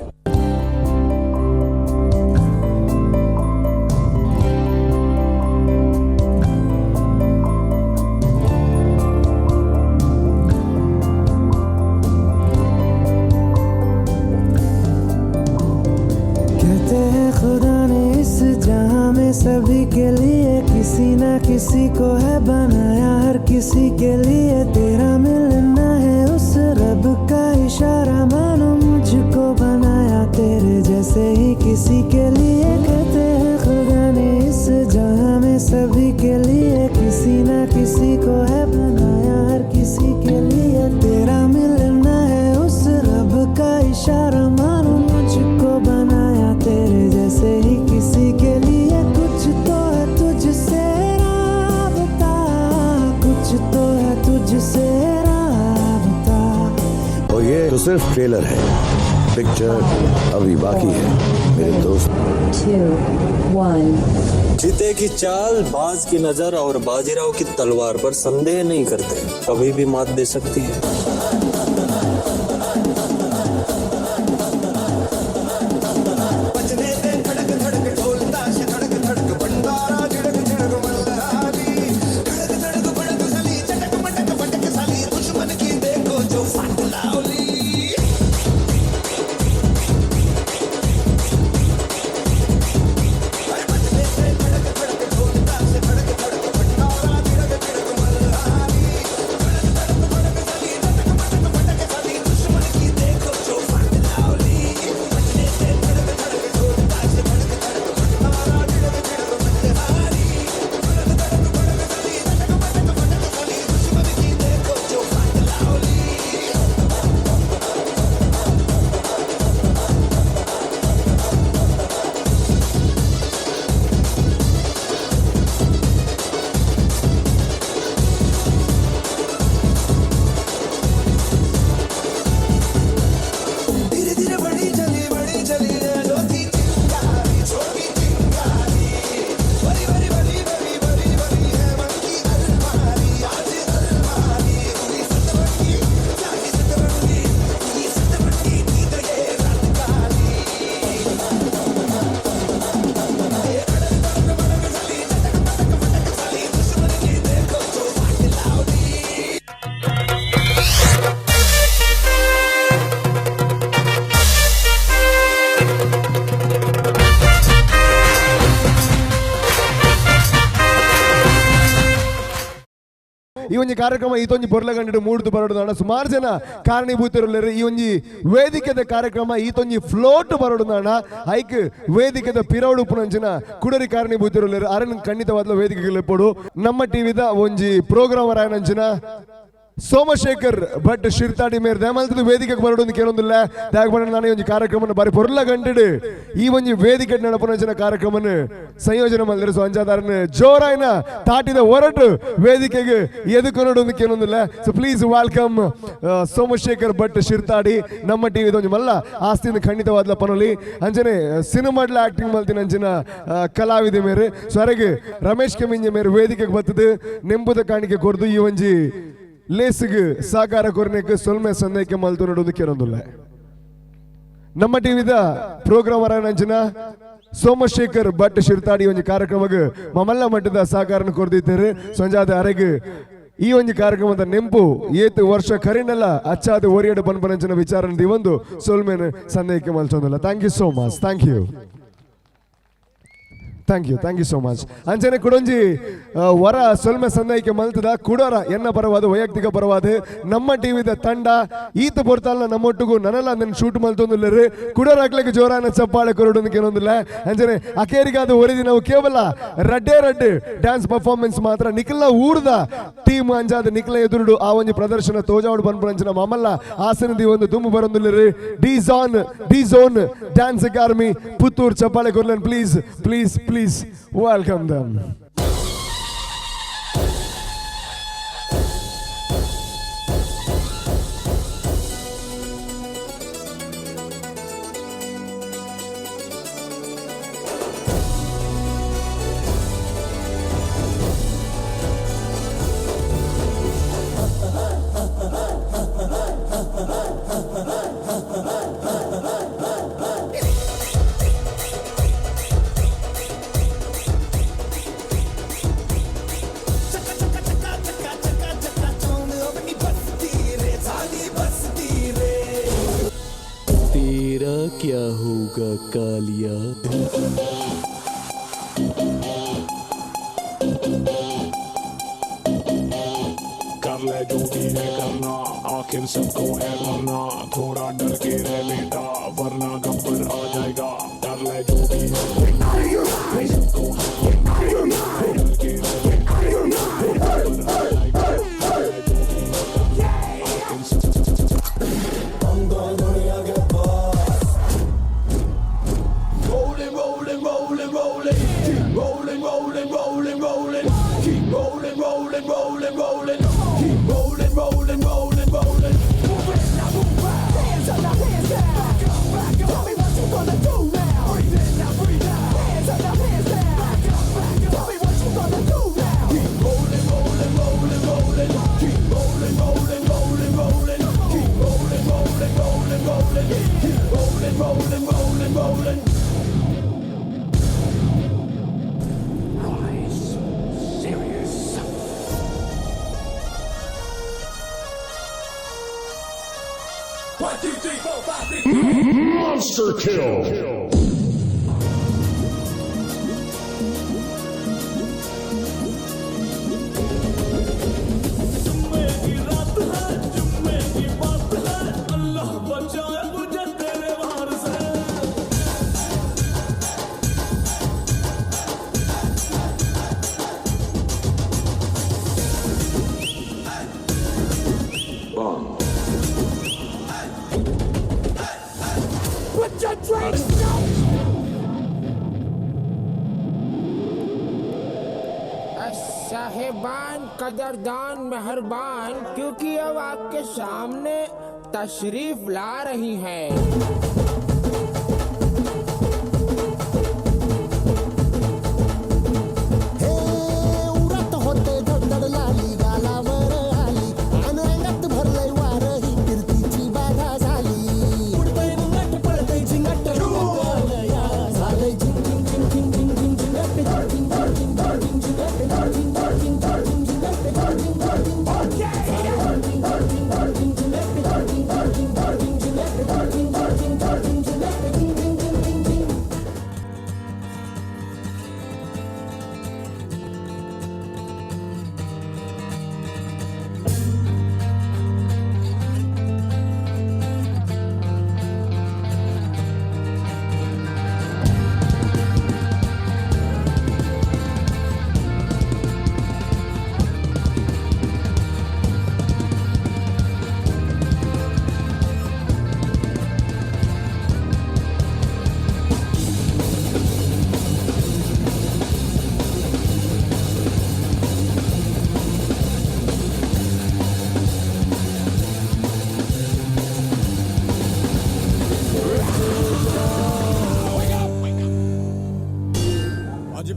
सभी के लिए किसी ना किसी को है बनाया, हर किसी के लिए तेरा मिलना है उस रब का इशारा। मानो मुझको बनाया तेरे जैसे ही किसी के लिए। कहते हैं खुदा ने इस जहां में सभी के लिए किसी ना किसी को है बनाया, हर किसी के लिए तेरा मिलना है उस रब का इशारा। मानो मुझको बनाया तेरे जैसे ही किसी के लिए। कुछ तो है तुझसे राबता, कुछ तो है तुझसे राबता। और ये तो सिर्फ ट्रेलर है, पिक्चर अभी बाकी है मेरे दोस्त। 2, 1 जीते की चाल, बाज की नजर और बाजीराव की तलवार पर संदेह नहीं करते, कभी भी मात दे सकती है। ಈ ಒಂದು ಕಾರ್ಯಕ್ರಮ ಈತೊಂದು ಬೊರ್ಲಗಂಡು ಮೂಡ್ದು ಬರೋಣ ಸುಮಾರು ಜನ ಕಾರಣೀಭೂತರು ಈ ಒಂದು ವೇದಿಕೆದ ಕಾರ್ಯಕ್ರಮ ಈತೊಂದು ಫ್ಲೋಟ್ ಬರೋಣ ಐಕ್ ವೇದಿಕೆದ ಪಿರೌಡು ಪುನಂಚಿನ ಕುಡರಿ ಕಾರಣೀಭೂತರು ಅರನ್ ಖಂಡಿತವಾದ ವೇದಿಕೆಗಳು ಎಪ್ಪಡು ನಮ್ಮ ಟಿವಿದ ಒಂಜಿ ಪ್ರೋಗ್ರಾಮ್ ರಾಯನಂಚಿನ ಸೋಮಶೇಖರ್ ಭಟ್ ಶಿರ್ತಾಡಿ ಮೇರ್ ದಯಮಾಲ್ತದ ವೇದಿಕೆಗೆ ಬರೋದು ಕೇಳೋದಿಲ್ಲ ದಾಗಬಣ್ಣ ನಾನು ಈ ಒಂದು ಕಾರ್ಯಕ್ರಮ ಬಾರಿ ಪೊರ್ಲ ಗಂಟೆಡು ಈ ಒಂದು ವೇದಿಕೆ ನಡಪನಂಚಿನ ಕಾರ್ಯಕ್ರಮ ಸಂಯೋಜನೆ ಮಾಡಿದ್ರು ಸೊ ಅಂಜಾದಾರನ ಜೋರಾಯಿನ ತಾಟಿದ ಹೊರಟು ವೇದಿಕೆಗೆ ಎದುಕೊನೋದು ಕೇಳೋದಿಲ್ಲ so please welcome Somashekhar Bhat Shirthadi ನಮ್ಮ ಟಿವಿ ಒಂದು ಮಲ್ಲ ಆಸ್ತಿಯಿಂದ ಖಂಡಿತವಾದ ಪನೋಲಿ ಅಂಜನೆ ಸಿನಿಮಾಡ್ಲ ಆಕ್ಟಿಂಗ್ ಮಲ್ತಿನ ಅಂಚಿನ ಕಲಾವಿದೆ ಮೇರೆ ಸೊ ಹೊರಗೆ ರಮೇಶ್ ಕೆಮಿಂಜೆ ಮೇರೆ ವೇದಿಕೆಗೆ ಬರ್ತದೆ ನೆಂಬುದ ಕಾಣಿಕೆ ಕೊರ್ದು ಈ ಒಂಜಿ ಲೇಸಿಗೆ ಸಾಕಾರ ಕೊರನೆಗೆ ಸೊಲ್ಮೆ ಸಂದೇಹಕ್ಕೆ ಮಲ್ತು ನೋಡೋದು ಕೇಳೋದಿಲ್ಲ ನಮ್ಮ ಟಿವಿದ ಪ್ರೋಗ್ರಾಮ್ ಅರಾಯಣಂಚಿನ ಸೋಮಶೇಖರ್ ಭಟ್ ಶಿರ್ತಾಡಿ ಒಂದು ಕಾರ್ಯಕ್ರಮಕ್ಕೆ ಮಮಲ್ಲ ಮಟ್ಟದ ಸಹಕಾರನ ಕೊರ್ದಿದ್ದಾರೆ ಸಂಜಾದ ಅರೆಗೆ ಈ ಒಂದು ಕಾರ್ಯಕ್ರಮದ ನೆಂಪು ಏತು ವರ್ಷ ಕರಿನಲ್ಲ ಅಚ್ಚಾದ ಓರಿಯಡ ಪನ್ಪನಂಚಿನ ವಿಚಾರ ಒಂದು ಸೊಲ್ಮೆನ ಸಂದೇಹಕ್ಕೆ ಮಲ್ಸೋದಿಲ್ಲ thank you so much thank you thank you so much. ಅಂಚನೆ ಕುಡೊಂಜಿ ವರ ಸೊಲ್ಮೆ ಸಂದಾಯಿಕೆ ಮಲ್ತದ ಕುಡೋರ ಎನ್ನ ಪರವಾದ ವೈಯಕ್ತಿಕ ಪರವಾದ ನಮ್ಮ ಟಿವಿದ ತಂಡ ಈತ ಪೊರ್ತಾಲ್ನ ನಮ್ಮೊಟ್ಟಿಗೂ ನನಲ್ಲ ಅದನ್ನು ಶೂಟ್ ಮಲ್ತೊಂದಿಲ್ಲರು ಕುಡೋರ ಹಾಕ್ಲಿಕ್ಕೆ ಜೋರಾನ ಚಪ್ಪಾಳೆ ಕೊರಡೋದಕ್ಕೆ ಏನೊಂದಿಲ್ಲ. ಅಂಚನೆ ಅಕೇರಿಗಾದ ಒರಿದಿ ನಾವು ಕೇವಲ ರಡ್ಡೆ ಡ್ಯಾನ್ಸ್ ಪರ್ಫಾರ್ಮೆನ್ಸ್ ಮಾತ್ರ ನಿಖಿಲ್ನ ಊರ್ದ ಟೀಮ್ ಅಂಜಾದ ನಿಖಿಲ ಎದುರುಡು ಆ ಒಂದು ಪ್ರದರ್ಶನ ತೋಜಾವಡು ಬಂದ್ಪಂಚಿನ ಮಮಲ್ಲ ಆಸನದಿ ಒಂದು ದುಮ್ಮು ಬರೊಂದಿಲ್ಲರು. D zone dance academy Puttur ಚಪ್ಪಾಳೆ ಕೊರ್ಲನ್ please welcome them. तेरा क्या होगा कालिया. कर ले जो भी है करना, आखिर सबको है मरना. थोड़ा डर के रह बेटा, वरना गब्बर आ जाएगा. कर ले जो भी है सबको डर के रह बेटा, गब्बर आ जाएगा. Monster kill. साहेबान कदरदान मेहरबान, क्योंकि अब आपके सामने तशरीफ ला रही हैं.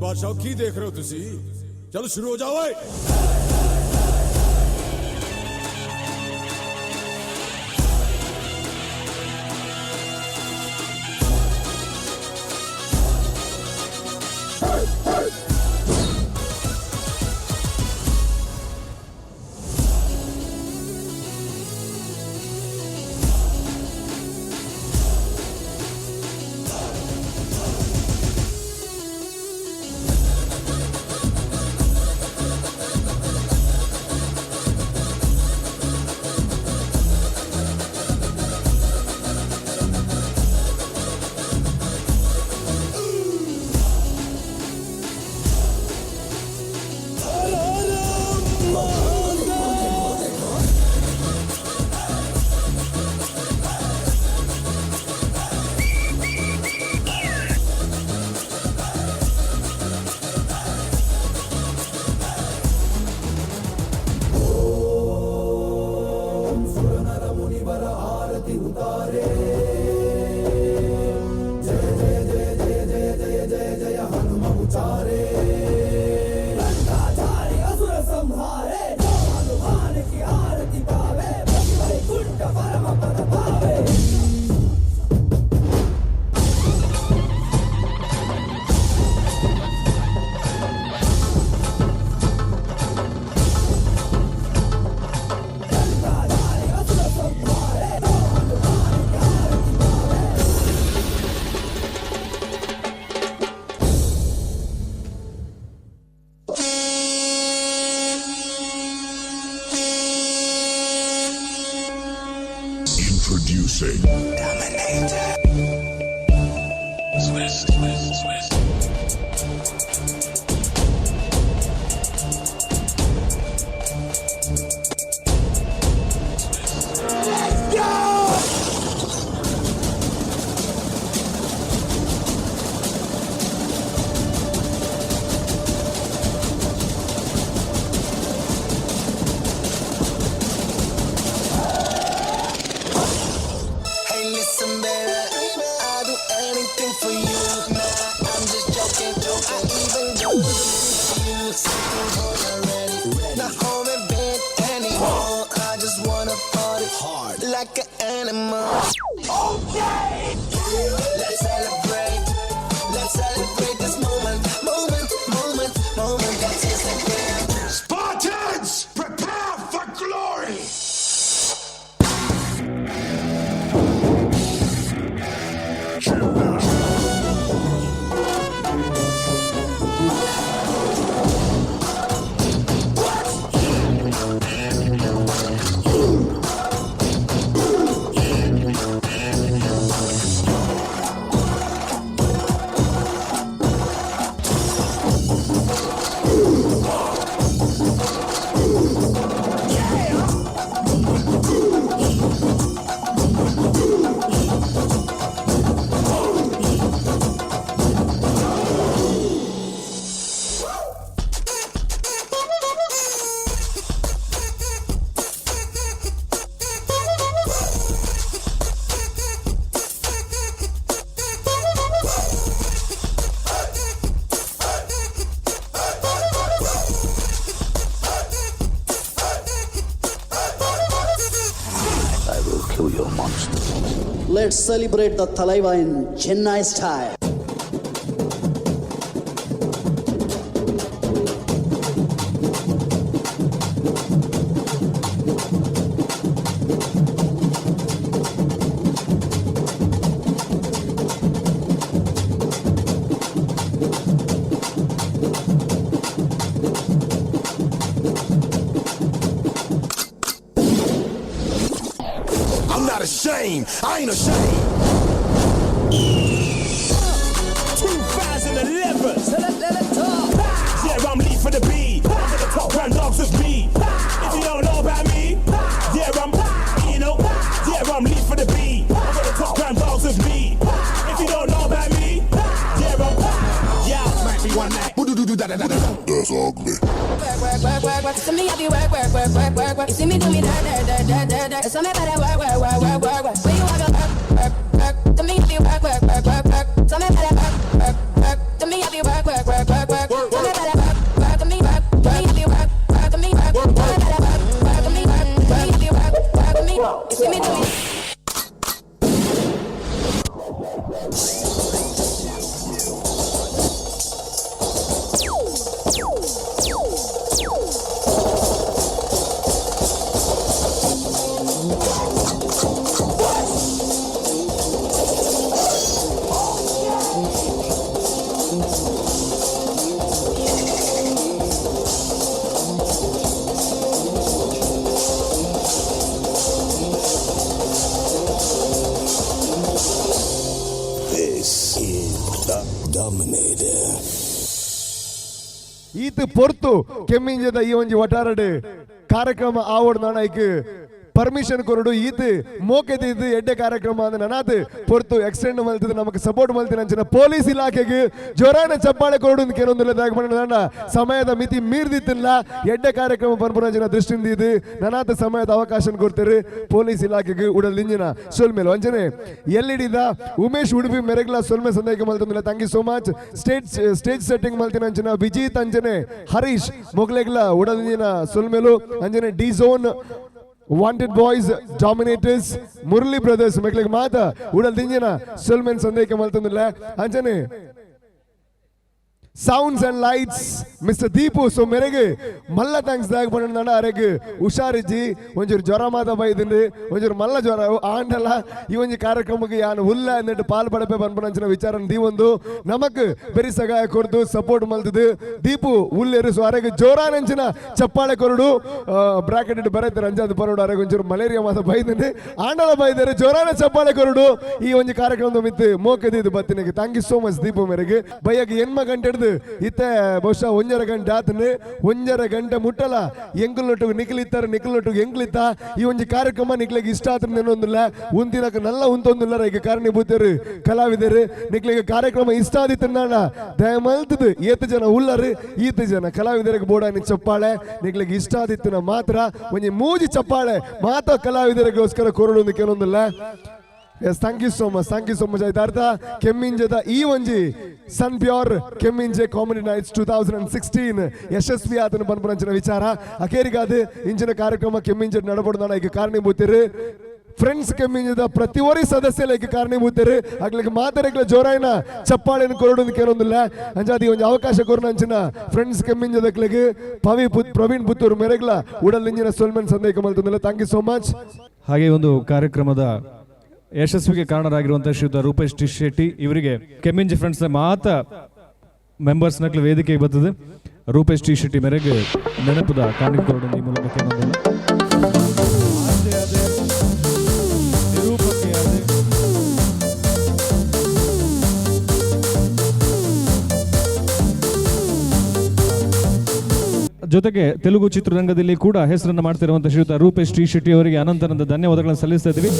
बादशाह की देख रहे हो तुसी? चलो शुरू हो जाओ. Like an animal. Okay. Let's celebrate. Let's celebrate this moment. That's just like that. Spartans, prepare for glory. Let's celebrate the Thalaiva in Chennai style. I'm not ashamed. I ain't ashamed. 2011. So let's talk. Yeah, I'm lead for the beat. I'm for the top grand dogs with me. If you don't know about me, yeah, I'm lead for the beat. I'm for the top grand dogs with me. If you don't know about me, yeah, smack me one night. That's ugly. Work. To me, I be work. You see me do me dirt. So me better work. When you walk work. To me, I be work. So me better work. To me, I be work. So me better work. To me, work. To me, I be work. To me, work. So me better work. To me, work. To me, I be work. To me, you see me do me. ಈತ ಪೊರ್ತು ಕೆಮ್ಮಿಂಜದ ಈ ಒಂಜಿ ವಟಾರಡ್ ಕಾರ್ಯಕ್ರಮ ಆವಡ್ ನಾನೈಕ್ permission ಕೊರಡು ಈತ ಮೋಕೆದ ಇದು ಎಡ್ಡೆ ಕಾರ್ಯಕ್ರಮ ಅಂದ್ರೆ ನನಾತ್ ಪೊರ್ತು ಎಕ್ಸ್ಟೆಂಡ್ ಮಲ್ತಿದ್ದು ನಮಗೆ ಸಪೋರ್ಟ್ ಮಲ್ತಿನ ಅಂಚಿನ ಪೊಲೀಸ್ ಇಲಾಖೆಗೆ ಜೋರಾನ ಚಪ್ಪಾಳೆ ಕೊರಡು ಕೆಲವೊಂದು ದಾಗಮಣ್ಣ ಸಮಯದ ಮಿತಿ ಮೀರ್ದಿತ್ತಿಲ್ಲ ಎಡ್ಡೆ ಕಾರ್ಯಕ್ರಮ ಪನ್ಪುರಂಜಿನ ದೃಷ್ಟಿಯಿಂದ ಇದು ನನಾತ್ ಸಮಯದ ಅವಕಾಶ ಕೊಡ್ತಾರೆ ಪೊಲೀಸ್ ಇಲಾಖೆಗೆ ಉಡಲಿಂಜಿನ ಸೊಲ್ಮೇಲು ಅಂಜನೆ ಎಲ್ಲಿಡಿದ ಉಮೇಶ್ ಉಡುಪಿ ಮೆರೆಗ್ಲ ಸೊಲ್ಮೆ ಸಂದೇಹ ಮಲ್ತಿಲ್ಲ thank you so much stage setting ಮಲ್ತಿನ ಅಂಚಿನ ವಿಜಿತ್ ಅಂಜನೆ ಹರೀಶ್ ಮೊಗ್ಲೆಗ್ಲ ಉಡಲಿಂಜಿನ ಸೊಲ್ಮೇಲು ಅಂಜನೆ D zone Wanted Boys, Dominators, Murli Brothers, Mekleg Mata, Udal Dinjana, Sulman Sandeka Maltundilla, Anjane. Sounds and lights mister Deepu. So ಮೇರೆಗೆ ಮಲ್ಲ ಥ್ಯಾಂಕ್ಸ್ ದಾಗ ಬಂದ ಅರೆಗೆ ಹುಷಾರಿಜ್ಜಿ ಒಂಚೂರು ಜ್ವರ ಮಾತ ಬೈದಿಂಡು ಒಂಚೂರು ಮಲ್ಲ ಜ್ವರ ಆಂಡಲ್ಲ ಈ ಒಂಜಿ ಕಾರ್ಯಕ್ರಮಕ್ಕೆ ಯಾನು ಉಲ್ಲ ಅಂದಿಟ್ಟು ಪಾಲ್ಪಡಪೆ ಬಂಪನಂಚಿನ ವಿಚಾರ ದೀವೊಂದು ನಮಕ್ ಬೆರಿ ಸಗಾಯ ಕೊರ್ದು ಸಪೋರ್ಟ್ ಮಲ್ತದು ದೀಪು ಉಲ್ಲೇರು. ಸೊ ಅರೆಗೆ ಜೋರಾನಂಚಿನ ಚಪ್ಪಾಳೆ ಕೊರಡು ಬ್ರಾಕೆಟ್ ಇಟ್ಟು ಬರತ್ತೆ ರಂಜಾದ್ ಪರೋಡು ಅರೆಗೆ ಒಂಚೂರು ಮಲೇರಿಯಾ ಮಾತ ಬೈದಿಂಡು ಆಂಡಲ ಬೈದರೆ ಜೋರಾನ ಚಪ್ಪಾಳೆ ಕೊರಡು ಈ ಒಂಜಿ ಕಾರ್ಯಕ್ರಮದ ಮಿತ್ತು ಮೋಕೆದಿದ್ದು ಬತ್ತಿನಿಗೆ. Thank you so much Deepu ಮೇರೆಗೆ. ಬೈಯಗೆ ಎನ್ಮ ಗಂಟೆ ಇತ್ತೆ ಬಹುಶಃ 1.5 ಗಂಟೆ ಆತನು 1.5 ಗಂಟೆ ಮುಟ್ಟಲ್ಲ ಎಂಕಲ್ನೊಟ್ಟು ನಿಖಲಿತ್ತಾರೆ ನಿಖಲ್ನೊಟ್ಟು ಎಂಕ್ಲಿತ್ತ ಈ ಒಂಜಿ ಕಾರ್ಯಕ್ರಮ ನಿಕ್ಲಿಗೆ ಇಷ್ಟ ಆತ್ರ ಏನೊಂದಿಲ್ಲ ಉಂದಿನಕ ನಲ್ಲ ಉಂತೊಂದಿಲ್ಲ ಈಗ ಕಾರಣೀಭೂತರು ಕಲಾವಿದರು ನಿಕ್ಲಿಗೆ ಕಾರ್ಯಕ್ರಮ ಇಷ್ಟ ಆದಿತ್ತು ನಾನ ದಯಮಲ್ತದು ಏತು ಜನ ಉಳ್ಳರು ಈತ ಜನ ಕಲಾವಿದರಿಗೆ ಬೋಡಾನಿ ಚಪ್ಪಾಳೆ ನಿಕ್ಲಿಗೆ ಇಷ್ಟ ಆದಿತ್ತು ಮಾತ್ರ ಒಂಜಿ ಮೂಜಿ ಚಪ್ಪಾಳೆ ಮಾತ ಕಲಾವಿದರಿಗೋಸ್ಕರ ಕೊರಡೊಂದು ಕೆಲವೊಂದಿಲ್ಲ. Yes thank you so much ಆಯ್ತು ಅರ್ಥ ಕೆಮ್ಮಿಂಜದ ಈ ಒಂಜಿ ಸನ್ ಪ್ಯೂರ್ ಕೆಮ್ಮಿಂಜೆ ಕಾಮಿಡಿ ನೈಟ್ಸ್ 2016 ಯಶಸ್ವಿ ಆತನ ಪನ್ಪರಂಚಿನ ವಿಚಾರ ಅಕೇರಿಗಾದ ಇಂಚಿನ ಕಾರ್ಯಕ್ರಮ ಕೆಮ್ಮಿಂಜೆ ನಡಪಡ್ದಾಣ ಈಗ ಕಾರಣೀಭೂತರು ಫ್ರೆಂಡ್ಸ್ ಕೆಮ್ಮಿಂಜದ ಪ್ರತಿಯೊರಿ ಸದಸ್ಯರಿಗೆ ಕಾರಣೀಭೂತರು ಆಗ್ಲಿಕ್ಕೆ ಮಾತಾಡಕ್ಕೆ ಜೋರಾಯಿನ ಚಪ್ಪಾಳೆಯನ್ನು ಕೊರಡೋದು ಕೇಳೋದಿಲ್ಲ ಅಂಜಾದಿ ಒಂದು ಅವಕಾಶ ಕೊರನಂಚಿನ ಫ್ರೆಂಡ್ಸ್ ಕೆಮ್ಮಿಂಜದಕ್ಲಿಗೆ ಪ್ರವೀಣ್ ಪುತ್ತೂರು ಮೆರೆಗ್ಲ ಉಡಲ್ ಇಂಜಿನ ಸೋಲ್ಮೆನ್ ಸಂದೇಹ ಮಲ್ತಂದಿಲ್ಲ. Thank you so much. ಹಾಗೆ ಒಂದು ಕಾರ್ಯಕ್ರಮದ ಯಶಸ್ವಿಗೆ ಕಾರಣರಾಗಿರುವಂತಹ ಶ್ರೀಯುತ ರೂಪೇಶ್ ಟಿ ಶೆಟ್ಟಿ ಇವರಿಗೆ ಕೆಮ್ಮಿಂಜಿ ಫ್ರೆಂಡ್ಸ್ ಮಾತ ಮೆಂಬರ್ಸ್ ನಕ್ಲು ವೇದಿಕೆಗೆ ಬರ್ತದೆ. ರೂಪೇಶ್ ಟಿ ಶೆಟ್ಟಿ ಮೇರೆಗೆ ನೆನಪದ ಕಾಣಿಕೆ ಈ ಮೂಲಕ ಜೊತೆಗೆ ತೆಲುಗು ಚಿತ್ರರಂಗದಲ್ಲಿ ಕೂಡ ಹೆಸರನ್ನು ಮಾಡ್ತಿರುವಂತಹ ಶ್ರೀಯುತ ರೂಪೇಶ್ ಟಿ ಶೆಟ್ಟಿ ಅವರಿಗೆ ಅನಂತನಂದ ಧನ್ಯವಾದಗಳನ್ನು ಸಲ್ಲಿಸ್ತಾ ಇದ್ದೀವಿ.